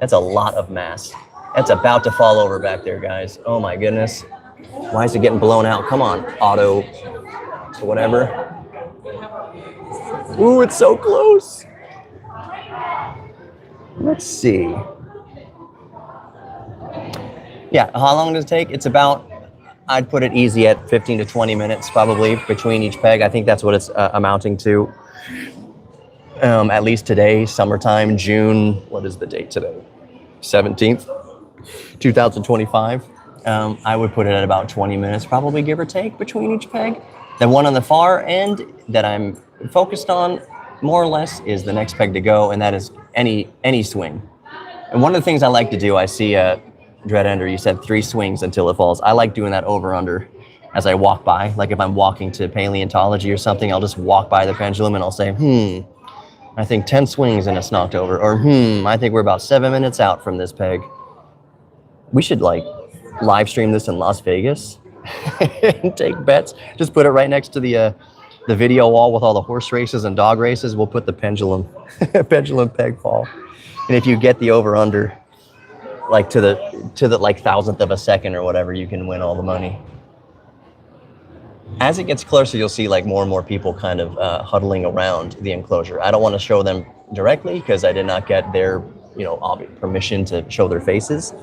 That's a lot of mass. That's about to fall over back there, guys. Oh my goodness. Why is it getting blown out? Come on, auto, or whatever. Ooh, it's so close. Let's see. Yeah, how long does it take? It's about, I'd put it easy at 15 to 20 minutes probably between each peg. I think that's what it's amounting to. At least today, summertime, June, what is the date today? 17th, 2025. I would put it at about 20 minutes, probably give or take between each peg. The one on the far end that I'm focused on more or less is the next peg to go, and that is any swing. And one of the things I like to do, I see Dread Ender, you said 3 swings until it falls. I like doing that over under as I walk by. Like if I'm walking to paleontology or something, I'll just walk by the pendulum and I'll say, I think 10 swings and it's knocked over. Or I think we're about 7 minutes out from this peg. We should like live stream this in Las Vegas and take bets. Just put it right next to the video wall with all the horse races and dog races. We'll put the pendulum peg fall. And if you get the over under, like to the like thousandth of a second or whatever, you can win all the money. As it gets closer, you'll see like more and more people kind of huddling around the enclosure. I don't want to show them directly because I did not get their permission to show their faces.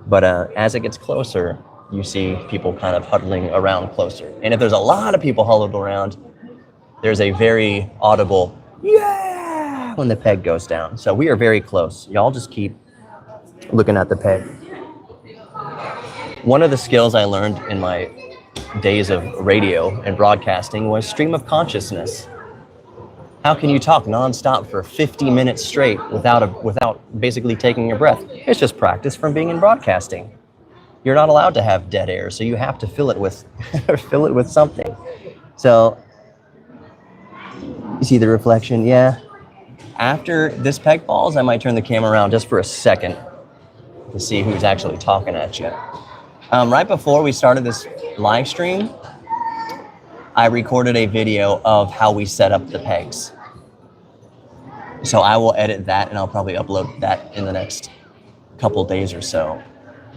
But as it gets closer, you see people kind of huddling around closer. And if there's a lot of people huddled around, there's a very audible, yeah! when the peg goes down. So we are very close. Y'all just keep looking at the peg. One of the skills I learned in my days of radio and broadcasting was stream of consciousness. How can you talk nonstop for 50 minutes straight without basically taking your breath? It's just practice from being in broadcasting. You're not allowed to have dead air, so you have to fill it with fill it with something. So you see the reflection? Yeah. After this peg falls, I might turn the camera around just for a second to see who's actually talking at you. Right before we started this live stream, I recorded a video of how we set up the pegs. So I will edit that and I'll probably upload that in the next couple days or so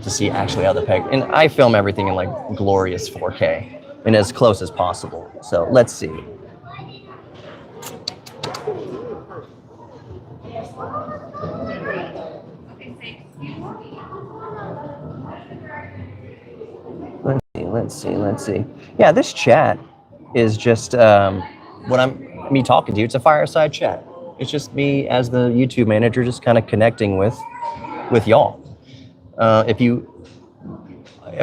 to see actually how the peg, and I film everything in like glorious 4K and as close as possible. So let's see. Let's see. Yeah, this chat is just me talking to you. It's a fireside chat. It's just me as the YouTube manager, just kind of connecting with y'all. If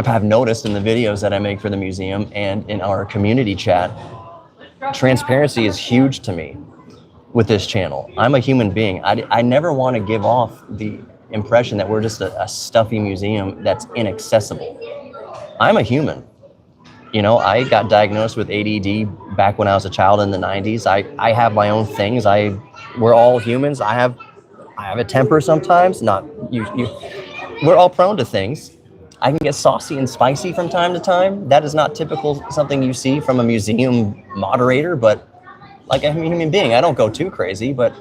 I've noticed in the videos that I make for the museum and in our community chat, transparency is huge to me with this channel. I'm a human being. I never want to give off the impression that we're just a stuffy museum that's inaccessible. I'm a human. You know, I got diagnosed with ADD back when I was a child in the 90s. I have my own things. We're all humans. I have a temper sometimes. Not you. We're all prone to things. I can get saucy and spicy from time to time. That is not typical something you see from a museum moderator, but like a human being, I don't go too crazy, but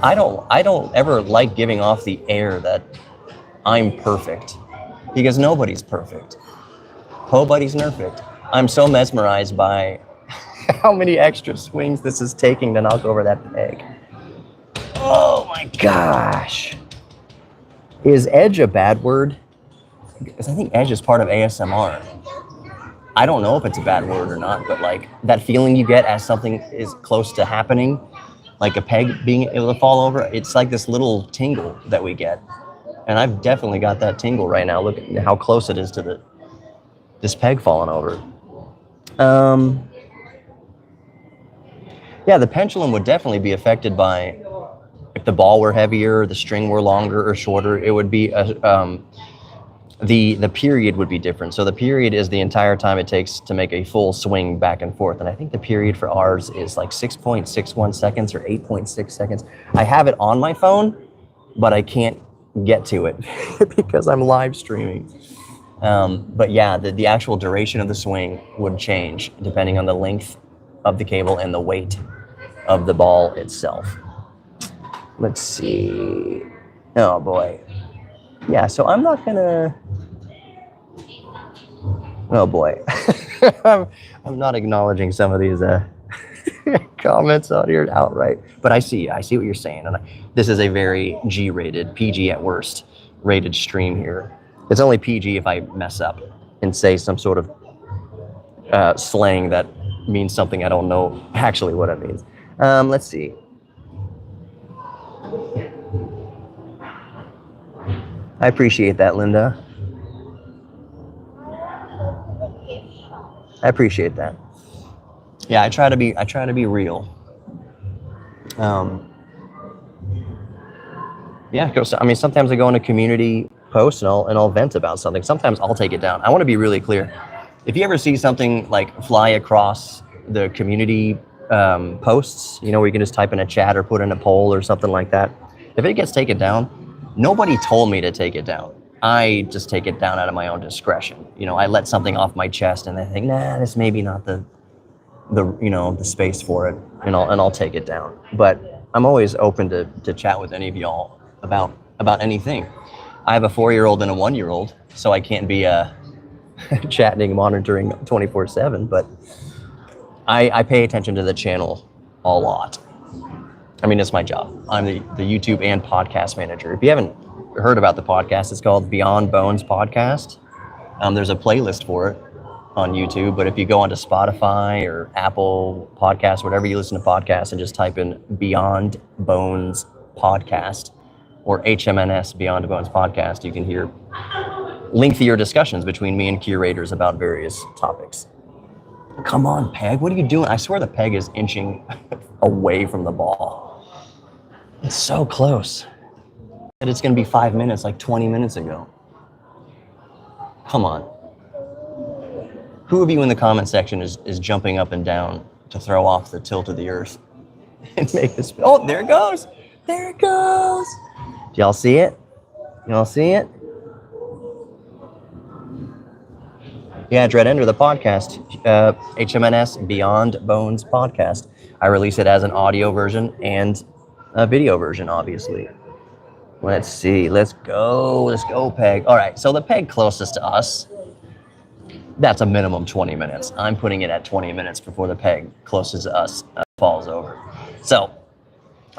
I don't ever like giving off the air that I'm perfect, because nobody's perfect. Nobody's perfect. I'm so mesmerized by how many extra swings this is taking to knock over that peg. Oh my gosh. Is edge a bad word? Because I think edge is part of ASMR. I don't know if it's a bad word or not, but like that feeling you get as something is close to happening, like a peg being able to fall over, it's like this little tingle that we get. And I've definitely got that tingle right now. Look at how close it is to this peg falling over. Yeah, the pendulum would definitely be affected by, if the ball were heavier, the string were longer or shorter, it would be the period would be different. So the period is the entire time it takes to make a full swing back and forth. And I think the period for ours is like 6.61 seconds or 8.6 seconds. I have it on my phone, but I can't get to it because I'm live streaming. But yeah, the actual duration of the swing would change depending on the length of the cable and the weight of the ball itself. Let's see. Oh boy. Yeah, so I'm not gonna, oh boy. I'm not acknowledging some of these comments out here outright, but I see what you're saying. And this is a very G-rated, PG at worst, rated stream here. It's only PG if I mess up and say some sort of slang that means something I don't know actually what it means. Let's see. I appreciate that, Linda. I appreciate that. Yeah, I try to be real. Yeah, I mean, sometimes I go into community posts and I'll vent about something. Sometimes I'll take it down. I want to be really clear. If you ever see something like fly across the community posts, you know, where you can just type in a chat or put in a poll or something like that, if it gets taken down, nobody told me to take it down. I just take it down out of my own discretion. You know, I let something off my chest and I think, nah, this may be not the space for it, and I'll take it down. But I'm always open to chat with any of y'all about anything. I have a 4-year-old and a 1-year-old, so I can't be chatting, monitoring 24/7. But I pay attention to the channel a lot. I mean, it's my job. I'm the YouTube and podcast manager. If you haven't heard about the podcast, it's called Beyond Bones Podcast. There's a playlist for it. on YouTube, but if you go onto Spotify or Apple Podcasts, whatever you listen to podcasts, and just type in Beyond Bones Podcast or HMNS Beyond Bones Podcast, you can hear lengthier discussions between me and curators about various topics. Come on, Peg, what are you doing? I swear the peg is inching away from the ball. It's so close. And it's gonna be 5 minutes, like 20 minutes ago. Come on. Who of you in the comment section is jumping up and down to throw off the tilt of the earth and make this? Oh, there it goes. There it goes. Do y'all see it? Y'all see it? Yeah, Dread Ender, the podcast, HMNS Beyond Bones Podcast. I release it as an audio version and a video version, obviously. Let's see. Let's go, Peg. All right, so the peg closest to us, that's a minimum 20 minutes. I'm putting it at 20 minutes before the peg closest to us falls over. So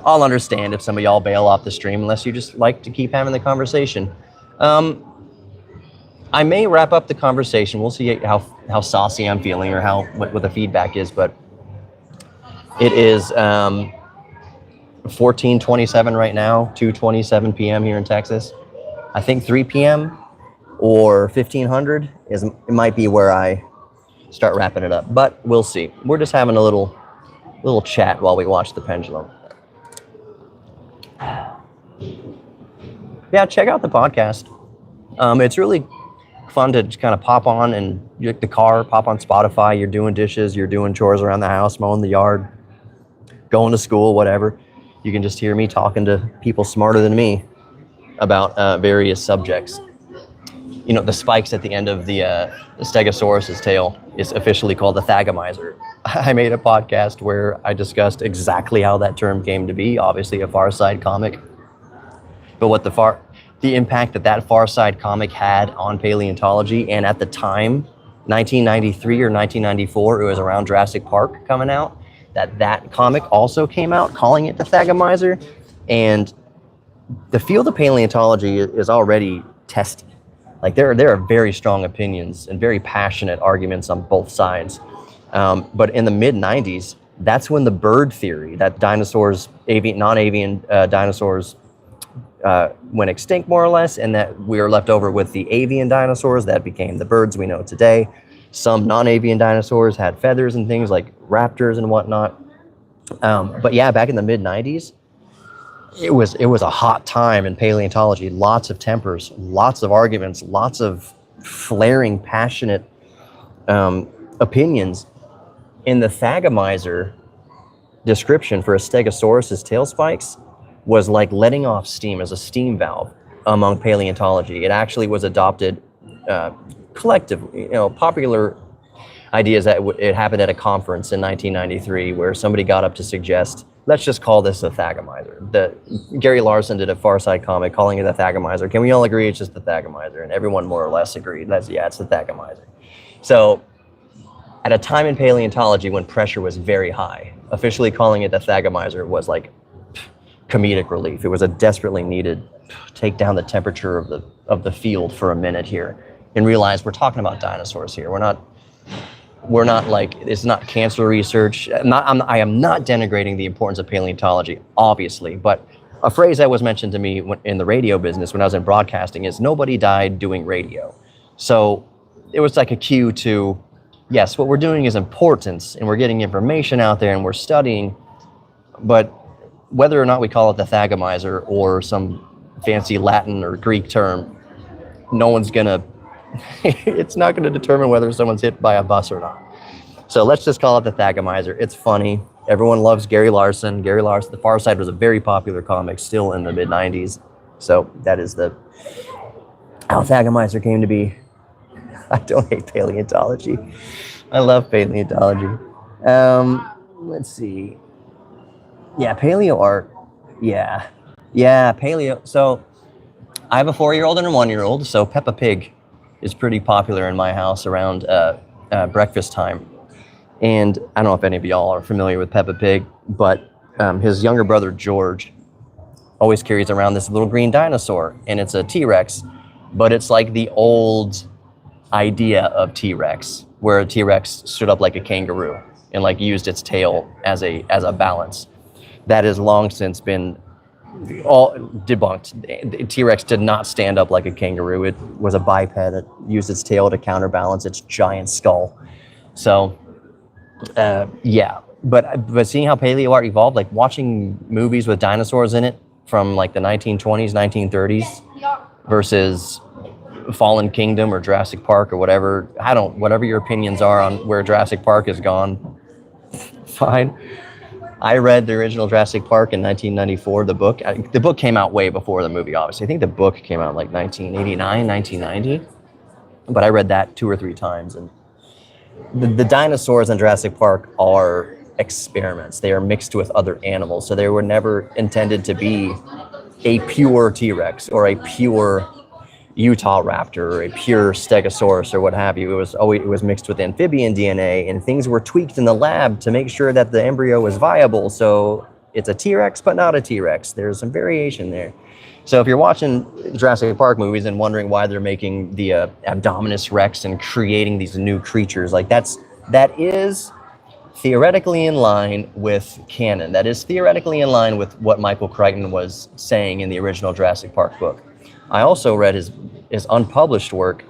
I'll understand if some of y'all bail off the stream unless you just like to keep having the conversation. I may wrap up the conversation. We'll see how saucy I'm feeling or what the feedback is, but it is 14:27 right now, 2:27 p.m. here in Texas. I think 3 p.m. or 1500 it might be where I start wrapping it up, but we'll see. We're just having a little chat while we watch the pendulum. Yeah, check out the podcast. It's really fun to just kind of pop on and you're at the car, pop on Spotify, you're doing dishes, you're doing chores around the house, mowing the yard, going to school, whatever. You can just hear me talking to people smarter than me about various subjects. You know, the spikes at the end of the Stegosaurus's tail is officially called the thagomizer. I made a podcast where I discussed exactly how that term came to be, obviously a Far Side comic. But what the impact that Far Side comic had on paleontology, and at the time, 1993 or 1994, it was around Jurassic Park coming out, that comic also came out calling it the thagomizer. And the field of paleontology is already tested. Like there are very strong opinions and very passionate arguments on both sides. But in the mid-90s, that's when the bird theory, that dinosaurs, non-avian dinosaurs went extinct more or less, and that we were left over with the avian dinosaurs that became the birds we know today. Some non-avian dinosaurs had feathers and things like raptors and whatnot. But yeah, back in the mid-90s, it was a hot time in paleontology. Lots of tempers, lots of arguments, lots of flaring, passionate opinions. In the thagomizer description for a Stegosaurus's tail spikes was like letting off steam as a steam valve among paleontology. It actually was adopted collectively. Popular ideas that it happened at a conference in 1993 where somebody got up to suggest, let's just call this a thagomizer. Gary Larson did a Far Side comic calling it a thagomizer. Can we all agree it's just the thagomizer? And everyone more or less agreed. It's the thagomizer. So at a time in paleontology when pressure was very high, officially calling it the thagomizer was like comedic relief. It was a desperately needed take down the temperature of the field for a minute here and realize we're talking about dinosaurs here. We're not like, it's not cancer research. I am not denigrating the importance of paleontology, obviously, but a phrase that was mentioned to me in the radio business when I was in broadcasting is nobody died doing radio. So it was like a cue to, yes, what we're doing is important and we're getting information out there and we're studying, but whether or not we call it the thagomizer or some fancy Latin or Greek term, it's not gonna determine whether someone's hit by a bus or not. So let's just call it the thagomizer. It's funny. Everyone loves Gary Larson. The Far Side was a very popular comic still in the mid-90s. So that is how thagomizer came to be. I don't hate paleontology. I love paleontology. Let's see. Yeah, paleo art. Yeah, paleo. So I have a 4-year-old and a 1-year-old. So Peppa Pig is pretty popular in my house around breakfast time. And I don't know if any of y'all are familiar with Peppa Pig, but his younger brother, George, always carries around this little green dinosaur. And it's a T-Rex, but it's like the old idea of T-Rex. where a T-Rex stood up like a kangaroo and like used its tail as a balance. That has long since been all debunked. The T-Rex did not stand up like a kangaroo. It was a biped that used its tail to counterbalance its giant skull. So, yeah. But seeing how paleo art evolved, like watching movies with dinosaurs in it from like the 1920s, 1930s versus Fallen Kingdom or Jurassic Park or whatever. Whatever your opinions are on where Jurassic Park has gone, fine. I read the original Jurassic Park in 1994, the book. The book came out way before the movie, obviously. I think the book came out in like 1989, 1990. But I read that 2 or 3 times. And the dinosaurs in Jurassic Park are experiments. They are mixed with other animals. So they were never intended to be a pure T-Rex or a pure Utah raptor or a pure stegosaurus or what have you. It was mixed with amphibian DNA, and things were tweaked in the lab to make sure that the embryo was viable. So it's a T-Rex, but not a T-Rex. There's some variation there. So if you're watching Jurassic Park movies and wondering why they're making the Abdominus Rex and creating these new creatures, like that is theoretically in line with canon. That is theoretically in line with what Michael Crichton was saying in the original Jurassic Park book. I also read his unpublished work,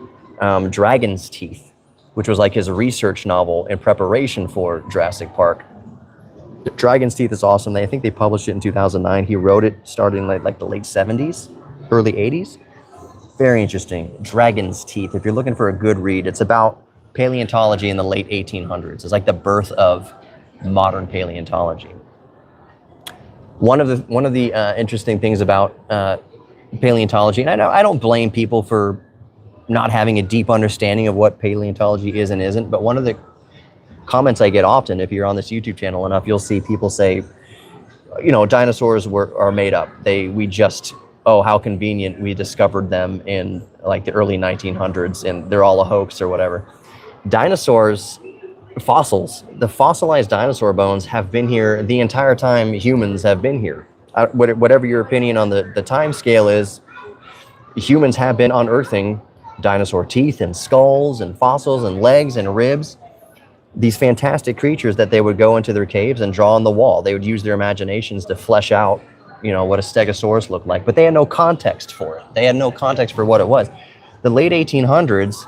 Dragon's Teeth, which was like his research novel in preparation for Jurassic Park. Dragon's Teeth is awesome. I think they published it in 2009. He wrote it starting like the late 70s, early 80s. Very interesting. Dragon's Teeth. If you're looking for a good read, it's about paleontology in the late 1800s. It's like the birth of modern paleontology. One of the interesting things about paleontology, and I don't blame people for not having a deep understanding of what paleontology is and isn't, but one of the comments I get often, if you're on this YouTube channel enough, you'll see people say, dinosaurs are made up. How convenient, we discovered them in like the early 1900s and they're all a hoax or whatever. Dinosaurs, fossils, the fossilized dinosaur bones have been here the entire time humans have been here. Whatever your opinion on the time scale is, humans have been unearthing dinosaur teeth and skulls and fossils and legs and ribs. These fantastic creatures that they would go into their caves and draw on the wall. They would use their imaginations to flesh out, what a stegosaurus looked like. But they had no context for it. They had no context for what it was. The late 1800s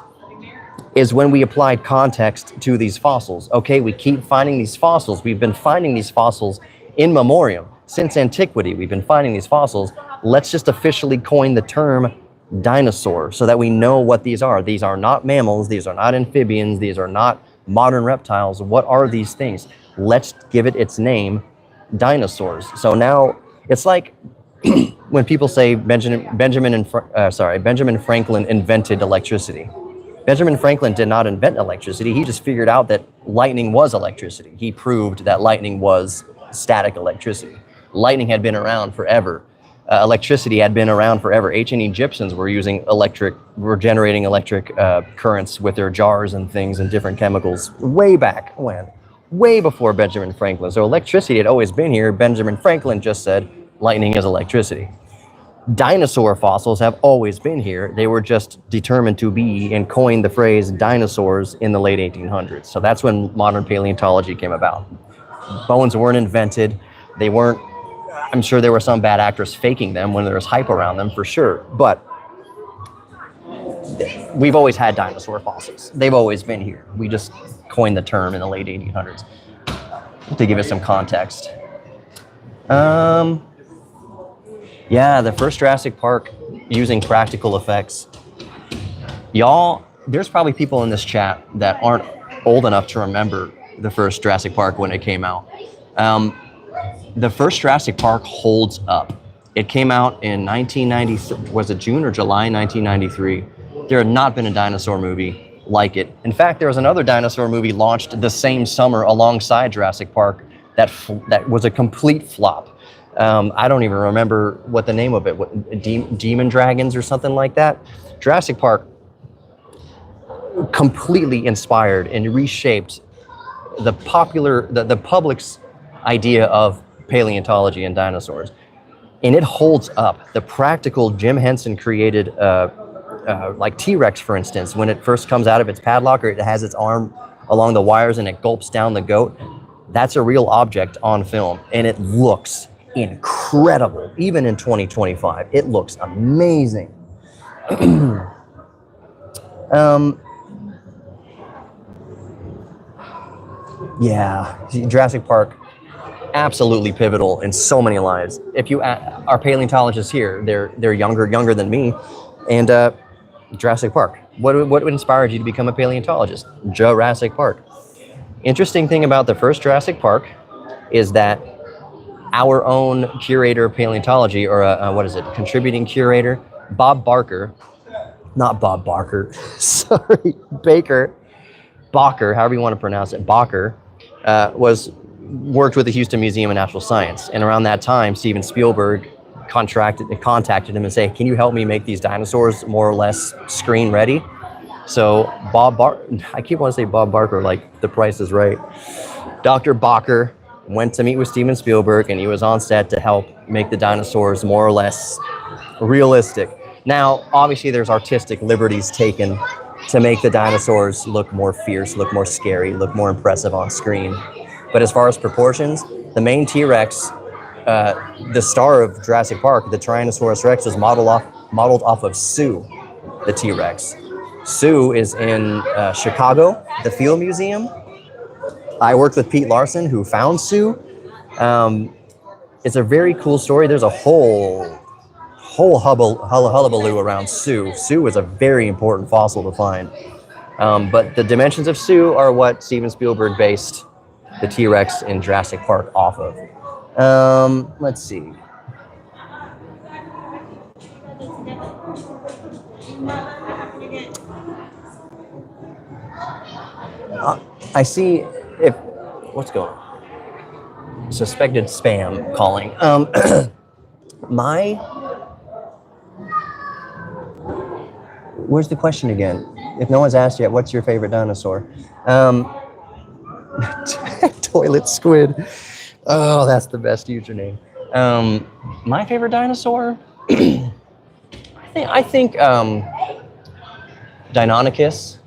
is when we applied context to these fossils. Okay, we keep finding these fossils. We've been finding these fossils in memoriam. Since antiquity, we've been finding these fossils. Let's just officially coin the term dinosaur so that we know what these are. These are not mammals. These are not amphibians. These are not modern reptiles. What are these things? Let's give it its name, dinosaurs. So now it's like when people say Benjamin Franklin invented electricity. Benjamin Franklin did not invent electricity. He just figured out that lightning was electricity. He proved that lightning was static electricity. Lightning had been around forever. Electricity had been around forever. Ancient Egyptians were generating electric currents with their jars and things and different chemicals way back when, way before Benjamin Franklin. So electricity had always been here. Benjamin Franklin just said lightning is electricity. Dinosaur fossils have always been here. They were just determined to be and coined the phrase dinosaurs in the late 1800s. So that's when modern paleontology came about. Bones weren't invented. They weren't, I'm sure there were some bad actors faking them when there was hype around them for sure. But we've always had dinosaur fossils. They've always been here. We just coined the term in the late 1800s to give it some context. Yeah, the first Jurassic Park using practical effects. Y'all, there's probably people in this chat that aren't old enough to remember the first Jurassic Park when it came out. The first Jurassic Park holds up. It came out in 1993, was it June or July 1993? There had not been a dinosaur movie like it. In fact, there was another dinosaur movie launched the same summer alongside Jurassic Park that was a complete flop. I don't even remember what the name of it, Demon Dragons or something like that. Jurassic Park completely inspired and reshaped the public's idea of paleontology and dinosaurs. And it holds up. The practical Jim Henson created like T-Rex, for instance, when it first comes out of its padlock, or it has its arm along the wires and it gulps down the goat. That's a real object on film, and it looks incredible. Even in 2025, it looks amazing. Yeah, Jurassic Park, absolutely pivotal in so many lives. If you are paleontologists here, they're younger than me, and Jurassic Park. What inspired you to become a paleontologist? Jurassic Park. Interesting thing about the first Jurassic Park is that our own curator of paleontology, or contributing curator, Bob Barker, not Bob Barker, sorry, Bakker, however you want to pronounce it, Bakker, worked with the Houston Museum of Natural Science. And around that time, Steven Spielberg contacted him and said, can you help me make these dinosaurs more or less screen ready? So I keep wanting to say Bob Barker, like The Price is Right. Dr. Bakker went to meet with Steven Spielberg, and he was on set to help make the dinosaurs more or less realistic. Now, obviously, there's artistic liberties taken to make the dinosaurs look more fierce, look more scary, look more impressive on screen. But as far as proportions, the main T-Rex, the star of Jurassic Park, the Tyrannosaurus Rex, is modeled off of Sue, the T-Rex. Sue is in Chicago, the Field Museum. I worked with Pete Larson, who found Sue. It's a very cool story. There's a whole hullabaloo around Sue. Sue is a very important fossil to find. But the dimensions of Sue are what Steven Spielberg based the T-Rex in Jurassic Park off of. Let's see. I see what's going on? Suspected spam calling. Where's the question again? If no one's asked yet, what's your favorite dinosaur? Toilet squid. Oh, that's the best username. My favorite dinosaur? I think Deinonychus,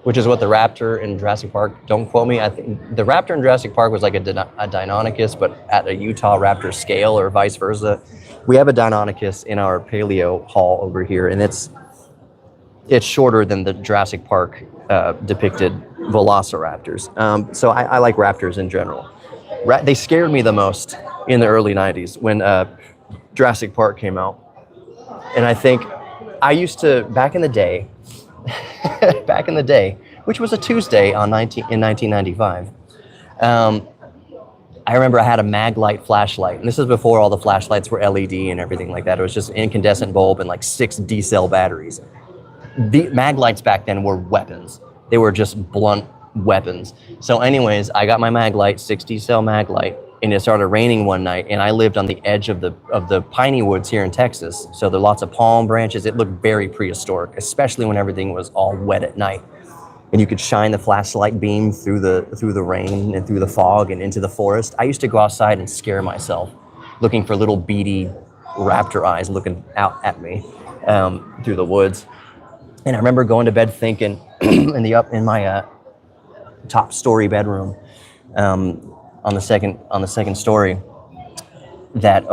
which is what the raptor in Jurassic Park, don't quote me, I think the raptor in Jurassic Park was like a Deinonychus, but at a Utah raptor scale, or vice versa. We have a Deinonychus in our paleo hall over here, and it's shorter than the Jurassic Park depicted velociraptors. So I like raptors in general. They scared me the most in the early 90s when Jurassic Park came out. And I think I used to, back in the day, which was a Tuesday in 1995, I remember I had a Maglite flashlight. And this is before all the flashlights were LED and everything like that. It was just an incandescent bulb and like 6 D-cell batteries. The Maglights back then were weapons. They were just blunt weapons. So anyways, I got my Maglite, 60-cell Maglite, and it started raining one night, and I lived on the edge of the piney woods here in Texas. So there are lots of palm branches. It looked very prehistoric, especially when everything was all wet at night. And you could shine the flashlight beam through the rain and through the fog and into the forest. I used to go outside and scare myself, looking for little beady raptor eyes looking out at me through the woods. And I remember going to bed thinking in my top story bedroom on the second story that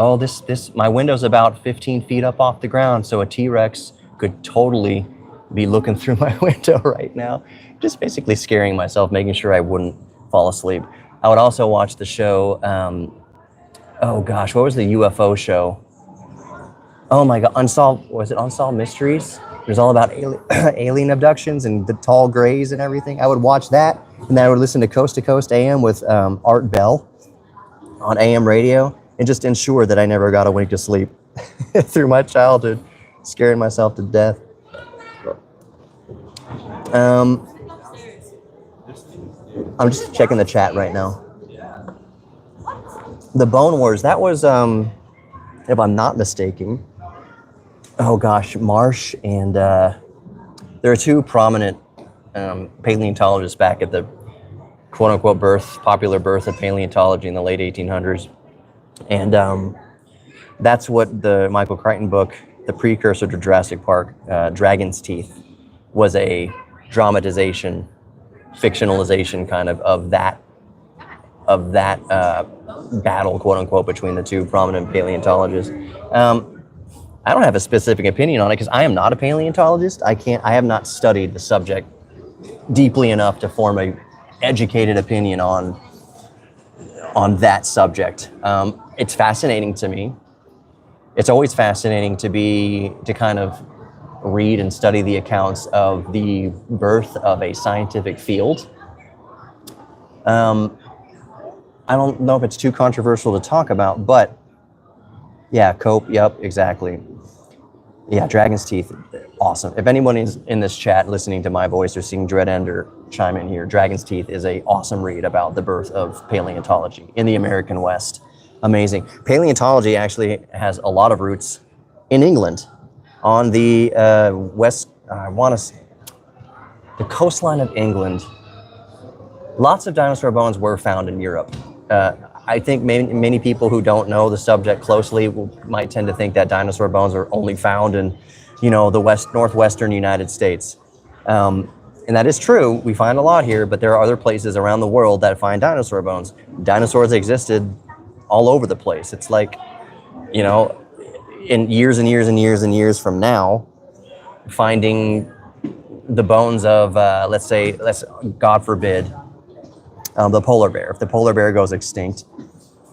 this my window's about 15 feet up off the ground, so a T-Rex could totally be looking through my window right now. Just basically scaring myself, making sure I wouldn't fall asleep. I would also watch the show, oh gosh, what was the UFO show? Oh my God, Unsolved Mysteries? It was all about alien abductions and the tall grays and everything. I would watch that, and then I would listen to Coast AM with Art Bell on AM radio, and just ensure that I never got a wink of sleep through my childhood, scaring myself to death. I'm just checking the chat right now. The Bone Wars, that was, if I'm not mistaken, oh gosh, Marsh and there are 2 prominent paleontologists back at the quote-unquote popular birth of paleontology in the late 1800s. And that's what the Michael Crichton book the precursor to Jurassic Park, Dragon's Teeth, was a dramatization, fictionalization kind of that battle, quote unquote, between the two prominent paleontologists. I don't have a specific opinion on it because I am not a paleontologist. I have not studied the subject deeply enough to form a educated opinion on that subject. It's fascinating to me. It's always fascinating to kind of read and study the accounts of the birth of a scientific field. I don't know if it's too controversial to talk about, but yeah, Cope, yep, exactly. Yeah, Dragon's Teeth, awesome. If anyone is in this chat listening to my voice or seeing Dread Ender chime in here, Dragon's Teeth is a awesome read about the birth of paleontology in the American West. Amazing. Paleontology actually has a lot of roots in England, on the west, the coastline of England. Lots of dinosaur bones were found in Europe. I think many people who don't know the subject closely might tend to think that dinosaur bones are only found in, the northwestern United States. And that is true. We find a lot here, but there are other places around the world that find dinosaur bones. Dinosaurs existed all over the place. It's like, in years and years and years and years from now, finding the bones of, let's God forbid, the polar bear. If the polar bear goes extinct,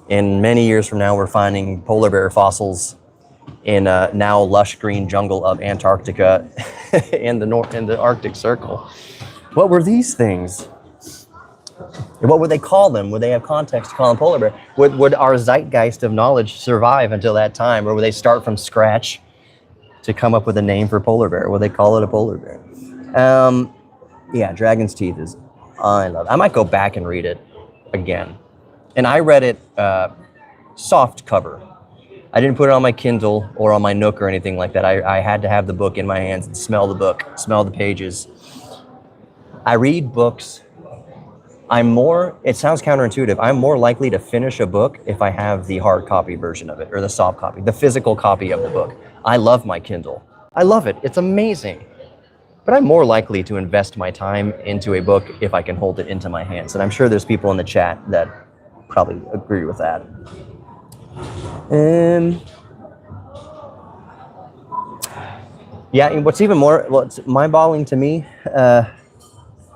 in many years from now, we're finding polar bear fossils in now lush green jungle of Antarctica in the Arctic Circle. What were these things? What would they call them? Would they have context to call them polar bear? Would our zeitgeist of knowledge survive until that time, or would they start from scratch to come up with a name for polar bear? Would they call it a polar bear? Yeah, Dragon's Teeth is, I love it. I might go back and read it again. And I read it soft cover. I didn't put it on my Kindle or on my Nook or anything like that. I had to have the book in my hands and smell the book, smell the pages. I read books. It sounds counterintuitive. I'm more likely to finish a book if I have the hard copy version of it, or the soft copy, the physical copy of the book. I love my Kindle. I love it. It's amazing. But I'm more likely to invest my time into a book if I can hold it into my hands. And I'm sure there's people in the chat that probably agree with that. Yeah, and what's even more, it's mind-boggling to me,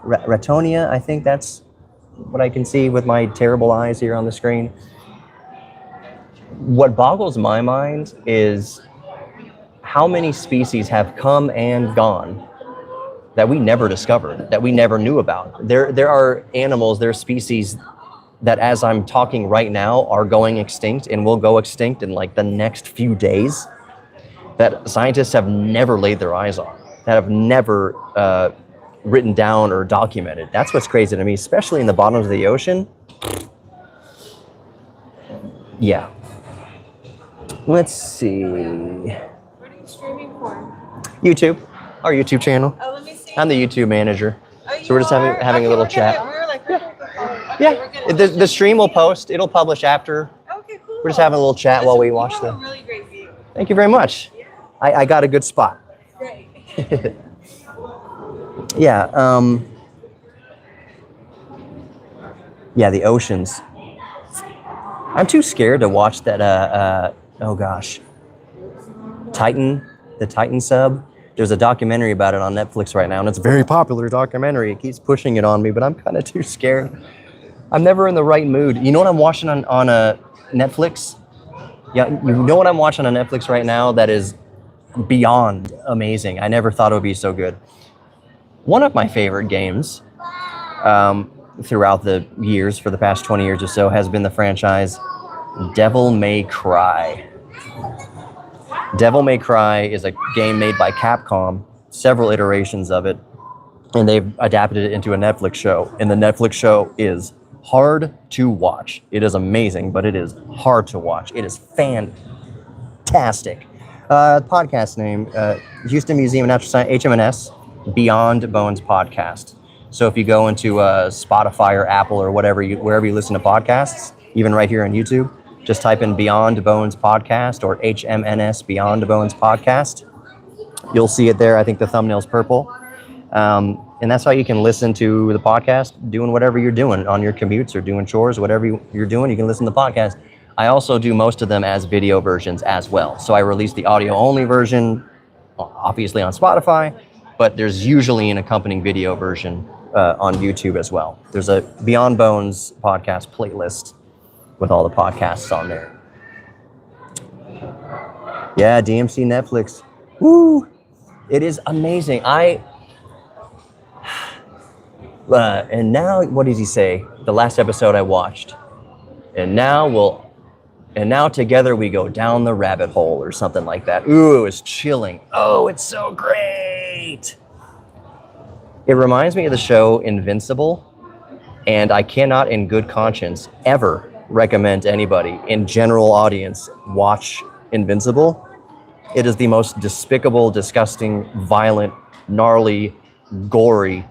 Ratonia, I think that's what I can see with my terrible eyes here on the screen. What boggles my mind is how many species have come and gone that we never discovered, that we never knew about. There are animals, there are species that, as I'm talking right now, are going extinct and will go extinct in like the next few days, that scientists have never laid their eyes on, that have never written down or documented. That's what's crazy to me, especially in the bottoms of the ocean. Yeah. Let's see. What are you streaming for? YouTube, our YouTube channel. Oh, let me see. I'm the YouTube manager. Oh, So we're just having a little chat. Yeah, the stream will post. It'll publish after. Okay, cool. We're just having a little chat while we watch You the. have a really great view. Thank you very much. I got a good spot. Great. Yeah. Yeah, the oceans. I'm too scared to watch that. Oh gosh. The Titan sub. There's a documentary about it on Netflix right now, and it's a very popular documentary. It keeps pushing it on me, but I'm kind of too scared. I'm never in the right mood. You know what I'm watching on Netflix? Yeah, you know what I'm watching on Netflix right now that is beyond amazing. I never thought it would be so good. One of my favorite games throughout the years, for the past 20 years or so, has been the franchise Devil May Cry. Devil May Cry is a game made by Capcom, several iterations of it, and they've adapted it into a Netflix show. And the Netflix show is hard to watch. It is amazing, but it is hard to watch. It is fantastic. Podcast name, Houston Museum of Natural Science, HMNS, Beyond Bones Podcast. So if you go into Spotify or Apple or wherever you listen to podcasts, even right here on YouTube, Just type in Beyond Bones Podcast or HMNS Beyond Bones Podcast. You'll see it there. I think the thumbnail's purple. And that's how you can listen to the podcast doing whatever you're doing on your commutes or doing chores, whatever you're doing, you can listen to the podcast. I also do most of them as video versions as well. So I release the audio only version, obviously on Spotify, but there's usually an accompanying video version on YouTube as well. There's a Beyond Bones podcast playlist with all the podcasts on there. Yeah, DMC Netflix. Woo! It is amazing. And now, what did he say? The last episode I watched. And now together we go down the rabbit hole or something like that. Ooh, it's chilling. Oh, it's so great. It reminds me of the show Invincible, and I cannot in good conscience ever recommend anybody in general audience watch Invincible. It is the most despicable, disgusting, violent, gnarly, gory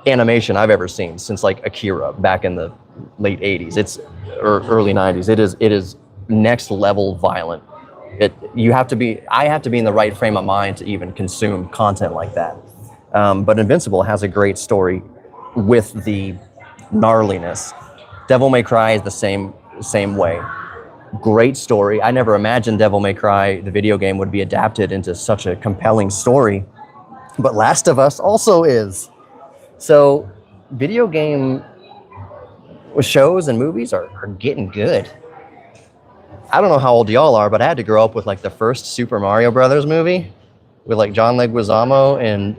animation I've ever seen since like Akira back in the late 80s. Or early 90s. It is next level violent. I have to be in the right frame of mind to even consume content like that. But Invincible has a great story with the gnarliness. Devil May Cry is the same way. Great story. I never imagined Devil May Cry, the video game, would be adapted into such a compelling story. But Last of Us also is. So video game shows and movies are getting good. I don't know how old y'all are, but I had to grow up with like the first Super Mario Brothers movie with like John Leguizamo, and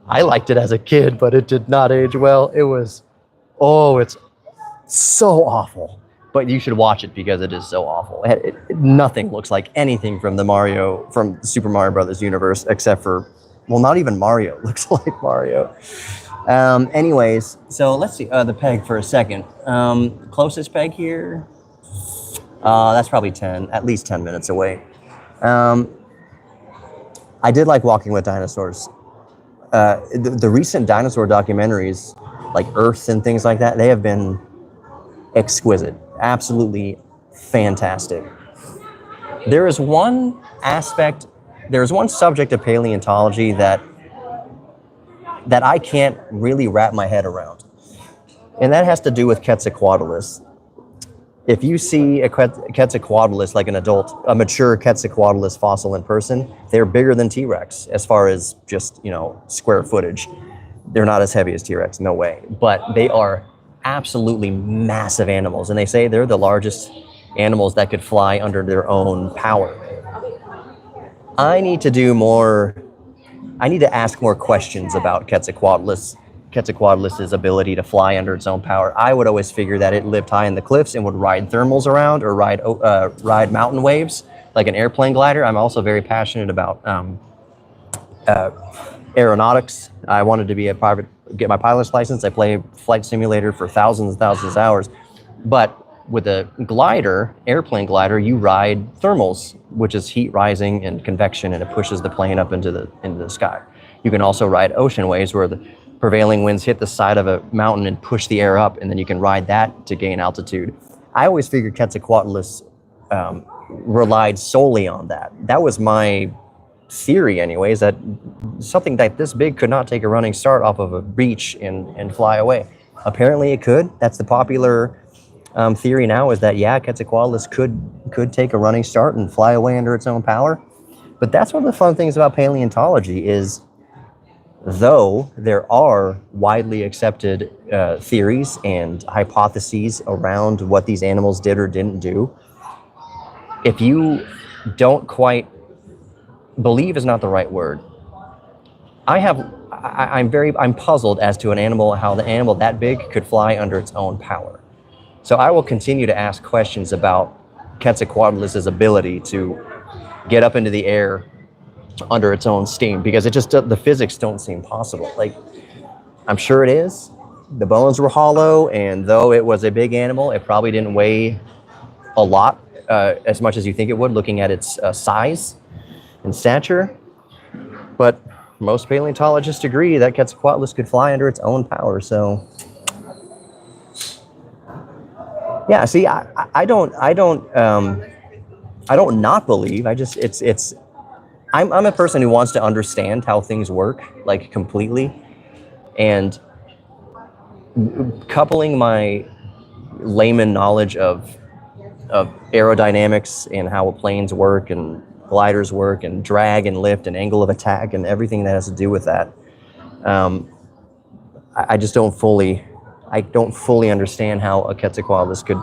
I liked it as a kid, but it did not age well. It's so awful. But you should watch it because it is so awful. Nothing looks like anything from from Super Mario Brothers universe, except for, well, not even Mario looks like Mario. Anyways, so let's see the peg for a second. Closest peg here, that's probably at least 10 minutes away. I did like Walking with Dinosaurs. The recent dinosaur documentaries, like Earth and things like that, they have been exquisite, absolutely fantastic. There's one subject of paleontology that I can't really wrap my head around. And that has to do with Quetzalcoatlus. If you see a Quetzalcoatlus, like a mature Quetzalcoatlus fossil in person, they're bigger than T-Rex as far as just, square footage. They're not as heavy as T-Rex, no way. But they are absolutely massive animals. And they say they're the largest animals that could fly under their own power. I need to ask more questions about Quetzalcoatlus's ability to fly under its own power. I would always figure that it lived high in the cliffs and would ride thermals around or ride mountain waves like an airplane glider. I'm also very passionate about aeronautics. I wanted to get my pilot's license. I play flight simulator for thousands and thousands of hours. But with a airplane glider, you ride thermals, which is heat rising and convection, and it pushes the plane up into the sky. You can also ride ocean waves, where the prevailing winds hit the side of a mountain and push the air up, and then you can ride that to gain altitude. I always figured Quetzalcoatlus relied solely on that. That was my theory anyways, that something like this big could not take a running start off of a beach and fly away. Apparently it could. That's the popular theory now, is that, yeah, Quetzalcoatlus could take a running start and fly away under its own power. But that's one of the fun things about paleontology is, though there are widely accepted theories and hypotheses around what these animals did or didn't do, if you don't quite believe is not the right word. I'm puzzled as to how the animal that big could fly under its own power. So I will continue to ask questions about Quetzalcoatlus's ability to get up into the air under its own steam, because the physics don't seem possible. Like, I'm sure it is. The bones were hollow, and though it was a big animal, it probably didn't weigh a lot, as much as you think it would, looking at its size and stature. But most paleontologists agree that Quetzalcoatlus could fly under its own power. So Yeah, see, I don't not believe. I just, I'm a person who wants to understand how things work, like completely. And coupling my layman knowledge of aerodynamics and how planes work and gliders work and drag and lift and angle of attack and everything that has to do with that. I just I don't fully understand how a Quetzalcoatlus could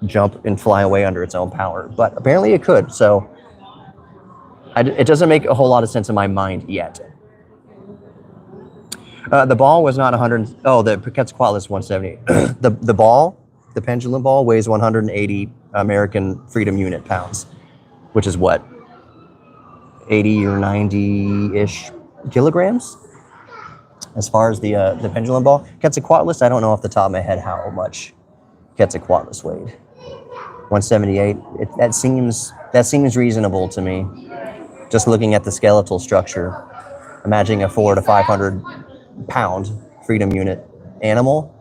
jump and fly away under its own power, but apparently it could. So it doesn't make a whole lot of sense in my mind yet. The ball was not 100. Oh, the Quetzalcoatlus 170. The ball, the pendulum ball, weighs 180 American Freedom Unit pounds, which is what, 80 or 90-ish kilograms. As far as the pendulum ball, Quetzalcoatlus, I don't know off the top of my head how much Quetzalcoatlus weighed. 178. That seems reasonable to me. Just looking at the skeletal structure, imagining a 400 to 500 pound Freedom Unit animal,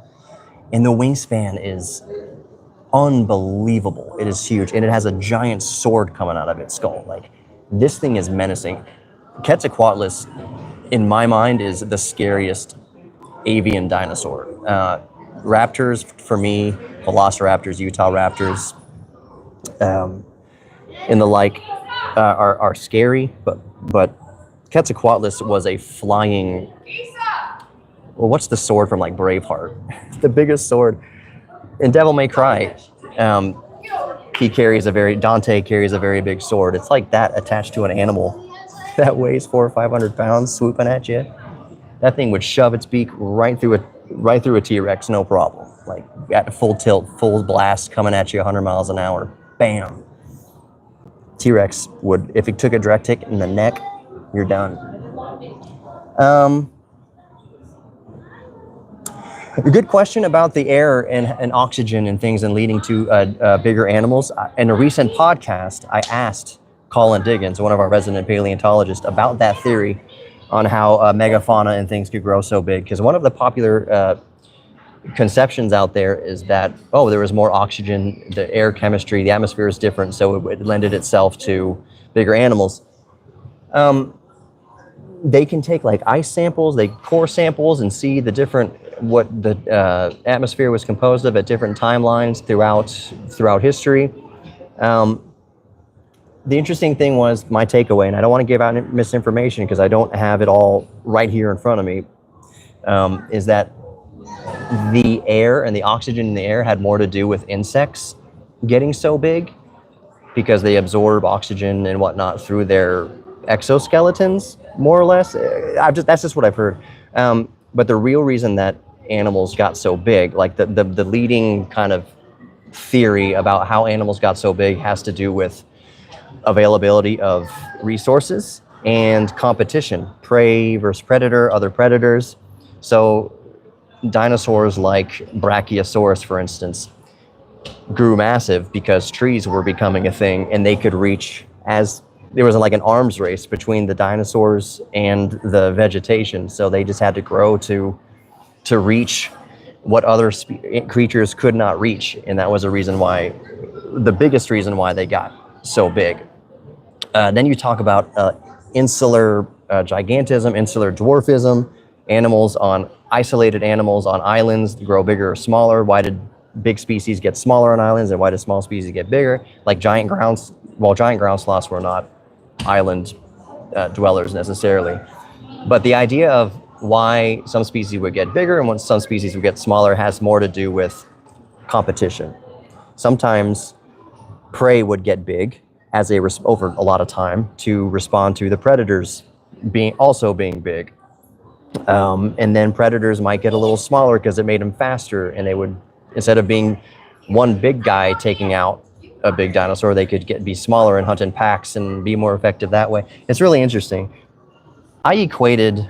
and the wingspan is unbelievable. It is huge, and it has a giant sword coming out of its skull. Like, this thing is menacing. Quetzalcoatlus, in my mind, is the scariest avian dinosaur. Raptors, for me, velociraptors, Utah raptors, and the like, are scary, but Quetzalcoatlus was a flying. Well, what's the sword from like Braveheart? The biggest sword in Devil May Cry. Dante carries a very big sword. It's like that attached to an animal that weighs 400 or 500 pounds, swooping at you. That thing would shove its beak right through a T-Rex, no problem. Like at full tilt, full blast, coming at you 100 miles an hour. Bam. T-Rex would, if it took a direct hit in the neck, you're done. A good question about the air and oxygen and things and leading to bigger animals. In a recent podcast, I asked Colin Diggins, one of our resident paleontologists, about that theory on how megafauna and things could grow so big. Because one of the popular conceptions out there is that, oh, there was more oxygen, the air chemistry, the atmosphere is different, so it lended itself to bigger animals. They can take like ice samples, core samples, and see what the atmosphere was composed of at different timelines throughout history. The interesting thing was my takeaway, and I don't want to give out misinformation because I don't have it all right here in front of me, is that the air and the oxygen in the air had more to do with insects getting so big because they absorb oxygen and whatnot through their exoskeletons, more or less. That's just what I've heard. But the real reason that animals got so big, like the leading kind of theory about how animals got so big, has to do with availability of resources and competition, prey versus predator, other predators. So dinosaurs like Brachiosaurus, for instance, grew massive because trees were becoming a thing, and they could reach, as there was like an arms race between the dinosaurs and the vegetation. So they just had to grow to reach what other creatures could not reach. And that was the biggest reason why they got so big. Then you talk about insular gigantism, insular dwarfism, isolated animals on islands grow bigger or smaller. Why did big species get smaller on islands, and why did small species get bigger? Like giant ground sloths were not island dwellers necessarily. But the idea of why some species would get bigger and when some species would get smaller has more to do with competition. Sometimes prey would get big over a lot of time to respond to the predators being big. And then predators might get a little smaller because it made them faster, and they would, instead of being one big guy taking out a big dinosaur, they could be smaller and hunt in packs and be more effective that way. It's really interesting. I equated,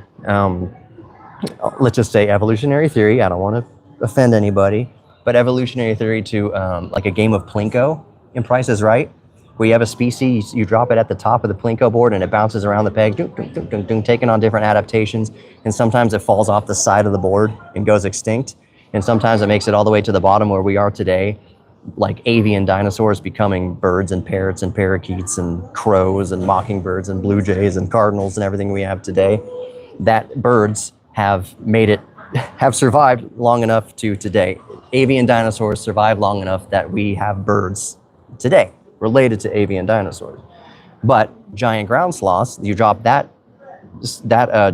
let's just say evolutionary theory. I don't want to offend anybody, but evolutionary theory to like a game of Plinko in Price is Right, where you have a species, you drop it at the top of the Plinko board and it bounces around the peg, taking on different adaptations. And sometimes it falls off the side of the board and goes extinct. And sometimes it makes it all the way to the bottom where we are today. like avian dinosaurs becoming birds and parrots and parakeets and crows and mockingbirds and blue jays and cardinals and everything we have today, that birds have survived long enough to today. Avian dinosaurs survived long enough that we have birds today related to avian dinosaurs. But giant ground sloths, you drop that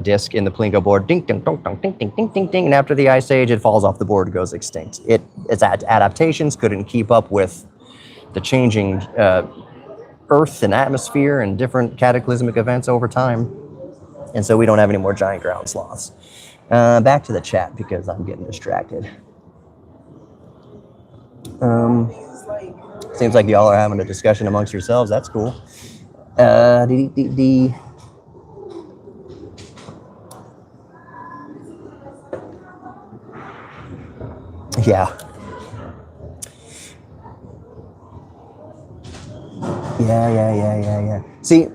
disc in the Plinko board, ding, ding, dong, dong, ding, ding, ding, ding, ding, and after the Ice Age, it falls off the board, goes extinct. Its adaptations couldn't keep up with the changing Earth and atmosphere and different cataclysmic events over time, and so we don't have any more giant ground sloths. Back to the chat because I'm getting distracted. Seems like y'all are having a discussion amongst yourselves. That's cool. Yeah. See,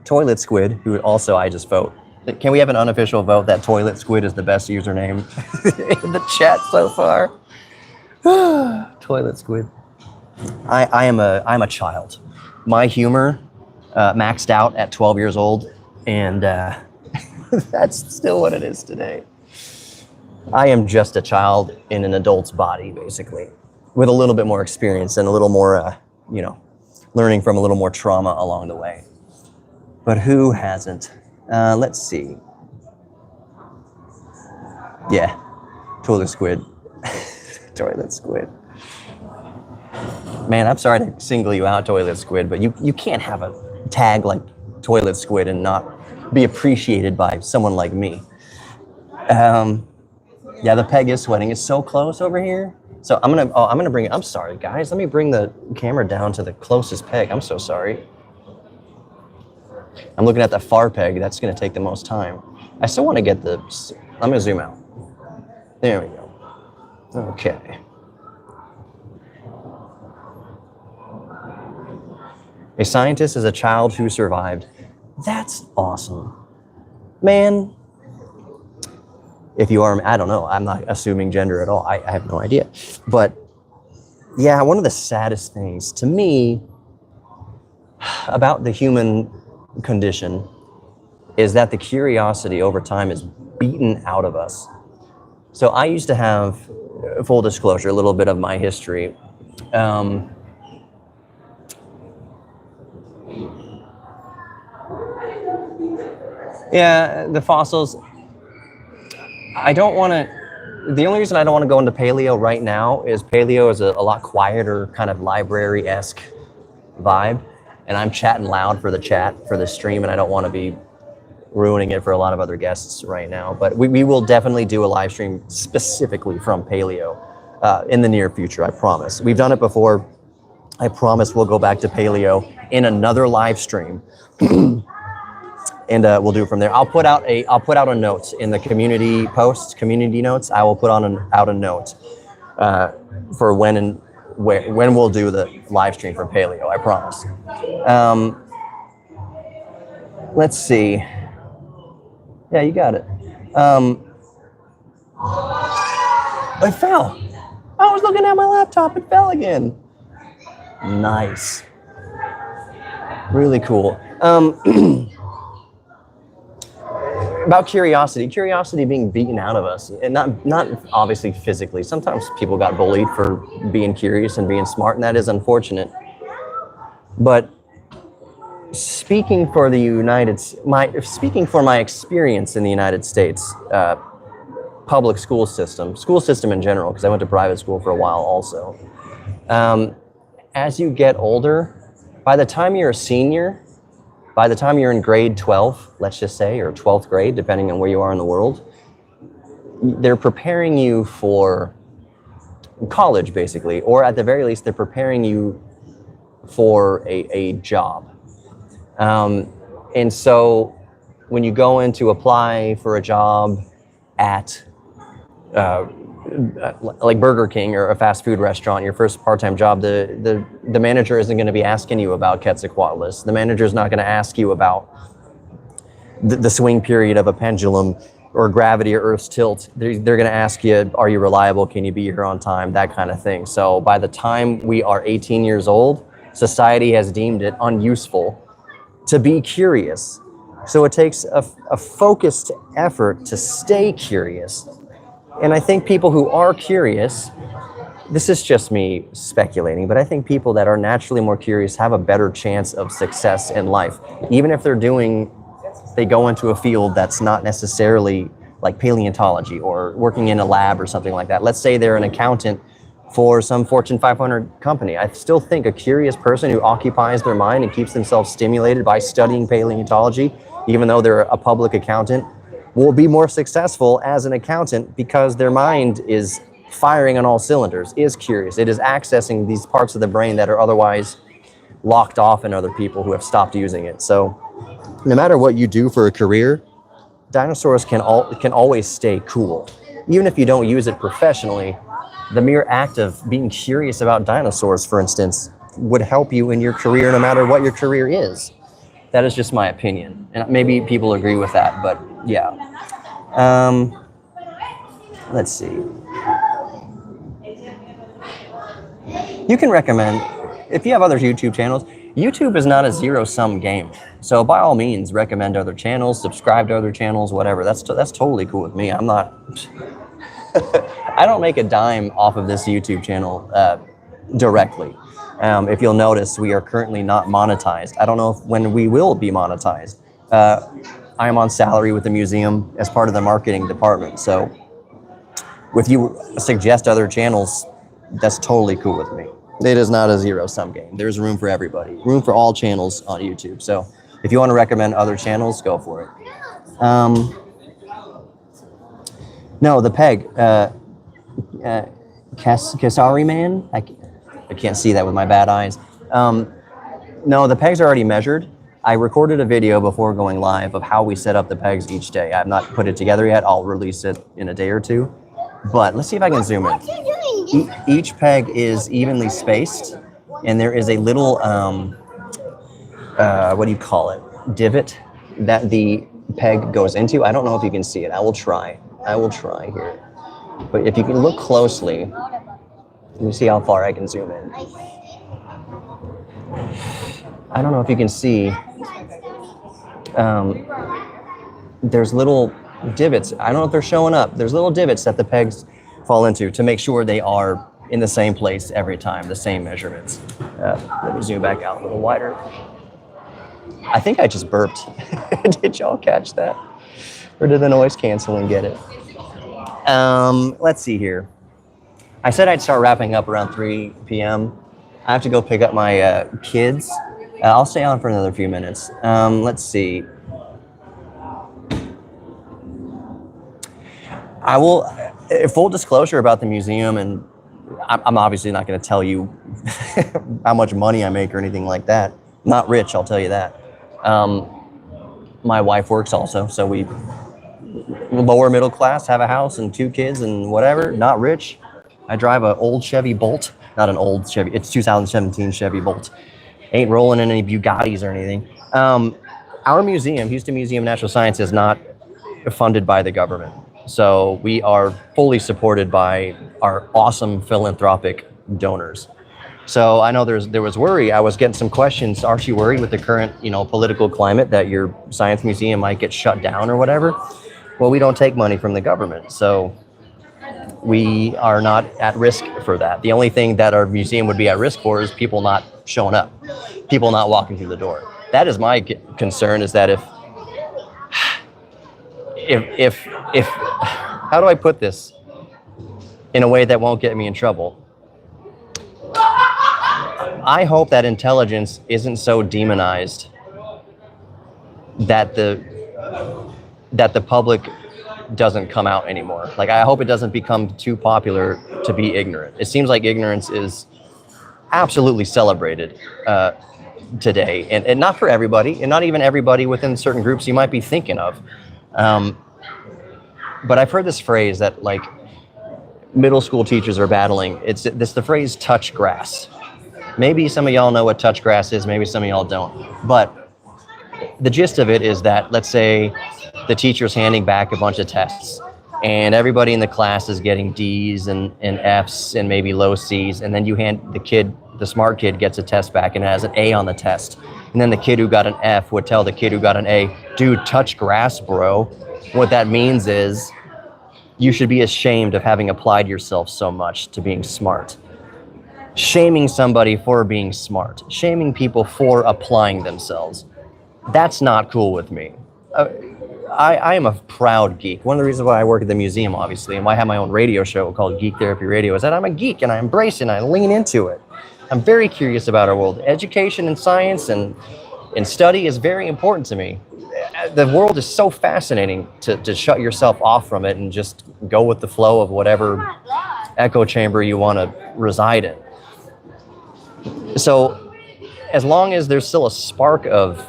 Toilet Squid, who also I just vote. Can we have an unofficial vote that Toilet Squid is the best username in the chat so far? Toilet Squid. I'm a child. My humor maxed out at 12 years old, and that's still what it is today. I am just a child in an adult's body, basically, with a little bit more experience and a little more, learning from a little more trauma along the way. But who hasn't? Let's see. Yeah, Toilet Squid. Toilet Squid. Man, I'm sorry to single you out, Toilet Squid, but you can't have a tag like Toilet Squid and not be appreciated by someone like me. Yeah, the peg is sweating. It's so close over here. So I'm gonna bring it. I'm sorry, guys. Let me bring the camera down to the closest peg. I'm so sorry. I'm looking at the far peg. That's gonna take the most time. I still want to get the. I'm gonna zoom out. There we go. Okay. A scientist is a child who survived. That's awesome, man. If you are, I don't know. I'm not assuming gender at all. I have no idea. But yeah, one of the saddest things to me about the human condition is that the curiosity over time is beaten out of us. So I used to have, full disclosure, a little bit of my history. Yeah, the fossils. I don't want to, the only reason I don't want to go into paleo right now is paleo is a lot quieter, kind of library-esque vibe. And I'm chatting loud for the chat, for the stream, and I don't want to be ruining it for a lot of other guests right now. But we will definitely do a live stream specifically from paleo in the near future, I promise. We've done it before. I promise we'll go back to paleo in another live stream. And we'll do it from there. I'll put out a note in the community posts, community notes. I will put out a note for when we'll do the live stream for paleo. I promise. Let's see. Yeah, you got it. It fell. I was looking at my laptop. It fell again. Nice. Really cool. About curiosity being beaten out of us, and not obviously physically. Sometimes people got bullied for being curious and being smart, and that is unfortunate. But speaking for my experience in the United States, public school system in general, because I went to private school for a while also. As you get older, by the time you're a senior, by the time you're in grade 12, let's just say, or 12th grade, depending on where you are in the world, they're preparing you for college, basically, or at the very least, they're preparing you for a job. And so when you go in to apply for a job at like Burger King or a fast food restaurant, your first part-time job, the manager isn't going to be asking you about Quetzalcoatlus. The manager's not going to ask you about the swing period of a pendulum or gravity or Earth's tilt, they're going to ask you, are you reliable? Can you be here on time? That kind of thing. So by the time we are 18 years old, society has deemed it unuseful to be curious. So it takes a focused effort to stay curious. And I think people who are curious, this is just me speculating, but I think people that are naturally more curious have a better chance of success in life. Even if they go into a field that's not necessarily like paleontology or working in a lab or something like that. Let's say they're an accountant for some Fortune 500 company. I still think a curious person who occupies their mind and keeps themselves stimulated by studying paleontology, even though they're a public accountant, will be more successful as an accountant because their mind is firing on all cylinders, is curious. It is accessing these parts of the brain that are otherwise locked off in other people who have stopped using it. So no matter what you do for a career, dinosaurs can always stay cool. Even if you don't use it professionally, the mere act of being curious about dinosaurs, for instance, would help you in your career no matter what your career is. That is just my opinion. And maybe people agree with that, but yeah. Let's see. You can recommend, if you have other YouTube channels, YouTube is not a zero-sum game. So by all means, recommend other channels, subscribe to other channels, whatever. That's totally cool with me. I'm not, I don't make a dime off of this YouTube channel directly. If you'll notice, we are currently not monetized. I don't know when we will be monetized. I am on salary with the museum as part of the marketing department. So if you suggest other channels, that's totally cool with me. It is not a zero-sum game. There's room for everybody, room for all channels on YouTube. So if you want to recommend other channels, go for it. No, the peg, Kasari Man. I can't see that with my bad eyes. No, the pegs are already measured. I recorded a video before going live of how we set up the pegs each day. I have not put it together yet. I'll release it in a day or two. But let's see if I can zoom in. Each peg is evenly spaced, and there is a little, what do you call it? Divot that the peg goes into. I don't know if you can see it. I will try here. But if you can look closely, let me see how far I can zoom in. I don't know if you can see. There's little divots. I don't know if they're showing up. There's little divots that the pegs fall into to make sure they are in the same place every time, the same measurements. Let me zoom back out a little wider. I think I just burped. Did y'all catch that? Or did the noise canceling get it? Let's see here. I said I'd start wrapping up around 3 p.m. I have to go pick up my kids. I'll stay on for another few minutes. Let's see. I will, full disclosure about the museum, and I'm obviously not going to tell you how much money I make or anything like that. I'm not rich, I'll tell you that. My wife works also, so we lower middle class, have a house and 2 kids and whatever, not rich. I drive an old Chevy Bolt, not an old Chevy, it's 2017 Chevy Bolt. Ain't rolling in any Bugattis or anything. Our museum, Houston Museum of Natural Science, is not funded by the government. So we are fully supported by our awesome philanthropic donors. So I know there was worry. I was getting some questions. Aren't you worried with the current, political climate that your science museum might get shut down or whatever? Well, we don't take money from the government, so we are not at risk for that. The only thing that our museum would be at risk for is people not showing up, people not walking through the door. That is my concern, is that if how do I put this in a way that won't get me in trouble? I hope that intelligence isn't so demonized that the public doesn't come out anymore. Like, I hope it doesn't become too popular to be ignorant. It seems like ignorance is absolutely celebrated today, and not for everybody, and not even everybody within certain groups you might be thinking of. But I've heard this phrase that, like, middle school teachers are battling. It's the phrase touch grass. Maybe some of y'all know what touch grass is, maybe some of y'all don't. But the gist of it is that, let's say the teacher's handing back a bunch of tests and everybody in the class is getting D's and F's and maybe low C's, and then you hand the smart kid gets a test back and it has an A on the test. And then the kid who got an F would tell the kid who got an A, dude, touch grass, bro. What that means is you should be ashamed of having applied yourself so much to being smart. Shaming somebody for being smart, shaming people for applying themselves, that's not cool with me. I am a proud geek. One of the reasons why I work at the museum, obviously, and why I have my own radio show called Geek Therapy Radio is that I'm a geek and I embrace it and I lean into it. I'm very curious about our world. Education and science and study is very important to me. The world is so fascinating to shut yourself off from it and just go with the flow of whatever echo chamber you want to reside in. So as long as there's still a spark of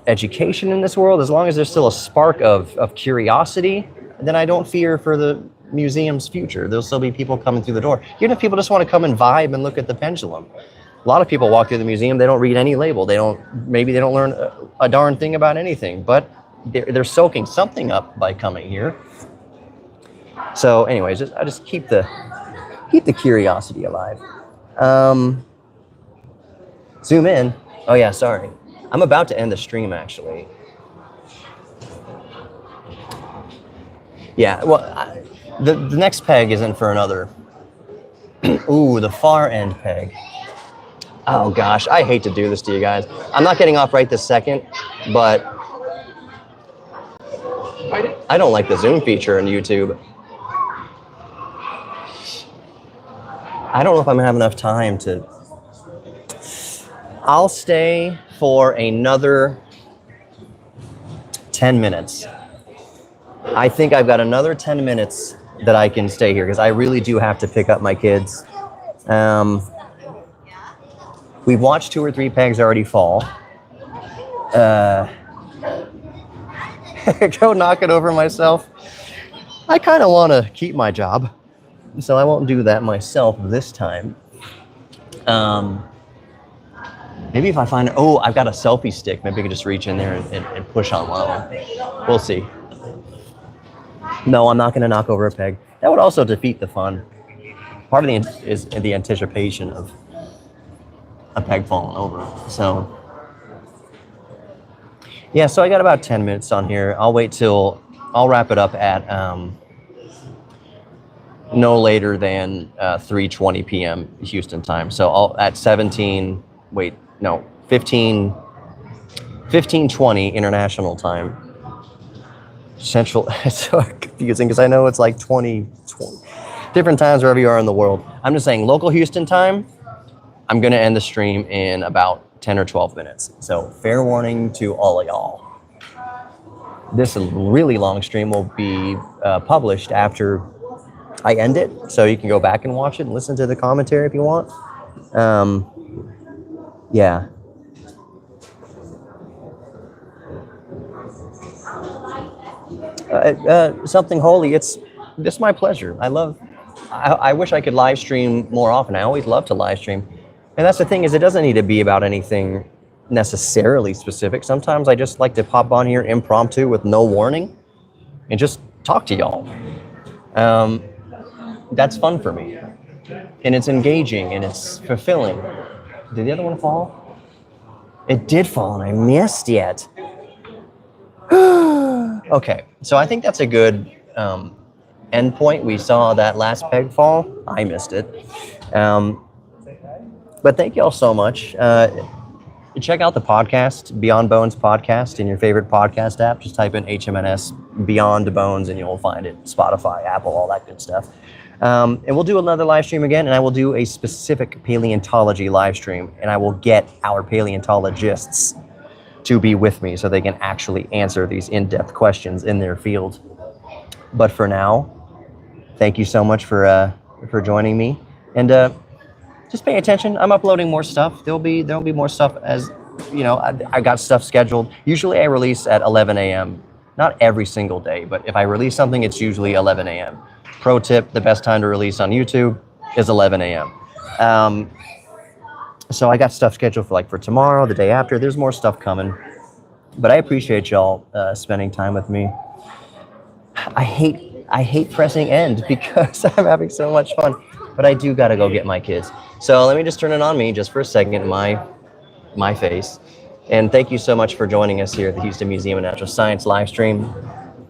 education in this world, as long as there's still a spark of curiosity, then I don't fear for the museum's future. There'll still be people coming through the door. Even if people just want to come and vibe and look at the pendulum. A lot of people walk through the museum, they don't read any label. Maybe they don't learn a darn thing about anything, but they're soaking something up by coming here. So anyways, I just keep the curiosity alive. Zoom in. Oh yeah, sorry. I'm about to end the stream, actually. Yeah, well, the next peg isn't for another. Ooh, the far end peg. Oh gosh, I hate to do this to you guys. I'm not getting off right this second, but I don't like the zoom feature in YouTube. I don't know if I'm gonna have enough time to. I'll stay for another 10 minutes. I think I've got another 10 minutes that I can stay here because I really do have to pick up my kids. We've watched 2 or 3 pegs already fall. Go knock it over myself. I kind of want to keep my job, so I won't do that myself this time. Maybe if I find, I've got a selfie stick. Maybe I could just reach in there and push on one of them. We'll see. No, I'm not going to knock over a peg. That would also defeat the fun. Part of the anticipation of a peg falling over. So, yeah, so I got about 10 minutes on here. I'll wrap it up at no later than 3:20 p.m. Houston time. So at 15:20 international time. Central. It's so confusing because I know it's like 20 different times wherever you are in the world. I'm just saying local Houston time, I'm going to end the stream in about 10 or 12 minutes. So fair warning to all of y'all. This really long stream will be published after I end it. So you can go back and watch it and listen to the commentary if you want. Yeah. Something holy. It's my pleasure. I wish I could live stream more often. I always love to live stream. And that's the thing is it doesn't need to be about anything necessarily specific. Sometimes I just like to pop on here impromptu with no warning and just talk to y'all. That's fun for me. And it's engaging and it's fulfilling. Did the other one fall? It did fall and I missed it. Okay, so I think that's a good end point. We saw that last peg fall. I missed it. But thank you all so much. Check out the podcast, Beyond Bones podcast, in your favorite podcast app. Just type in HMNS Beyond Bones and you'll find it. Spotify, Apple, all that good stuff. And we'll do another live stream again, and I will do a specific paleontology live stream, and I will get our paleontologists to be with me so they can actually answer these in-depth questions in their field. But for now, thank you so much for joining me, and just pay attention. I'm uploading more stuff. There'll be more stuff as you know. I got stuff scheduled. Usually I release at 11 a.m. Not every single day, but if I release something, it's usually 11 a.m. Pro tip: the best time to release on YouTube is 11 a.m. So I got stuff scheduled for tomorrow, the day after. There's more stuff coming. But I appreciate y'all spending time with me. I hate pressing end because I'm having so much fun, but I do gotta go get my kids. So let me just turn it on me just for a second, my face. And thank you so much for joining us here at the Houston Museum of Natural Science live stream.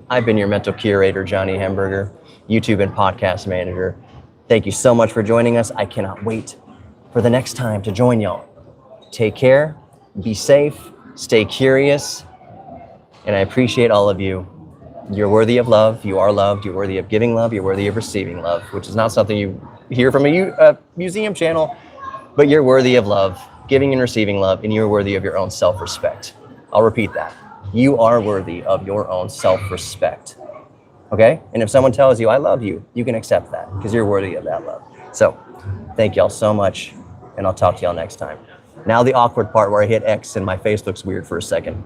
I've been your mental curator, Johnny Hamburger, YouTube and podcast manager. Thank you so much for joining us. I cannot wait for the next time to join y'all. Take care, be safe, stay curious, and I appreciate all of you. You're worthy of love. You are loved. You're worthy of giving love. You're worthy of receiving love, which is not something you hear from a museum channel, but you're worthy of love, giving and receiving love, and you're worthy of your own self-respect. I'll repeat that. You are worthy of your own self-respect. Okay? And if someone tells you, I love you, you can accept that because you're worthy of that love. So thank y'all so much, and I'll talk to y'all next time. Now the awkward part where I hit X and my face looks weird for a second.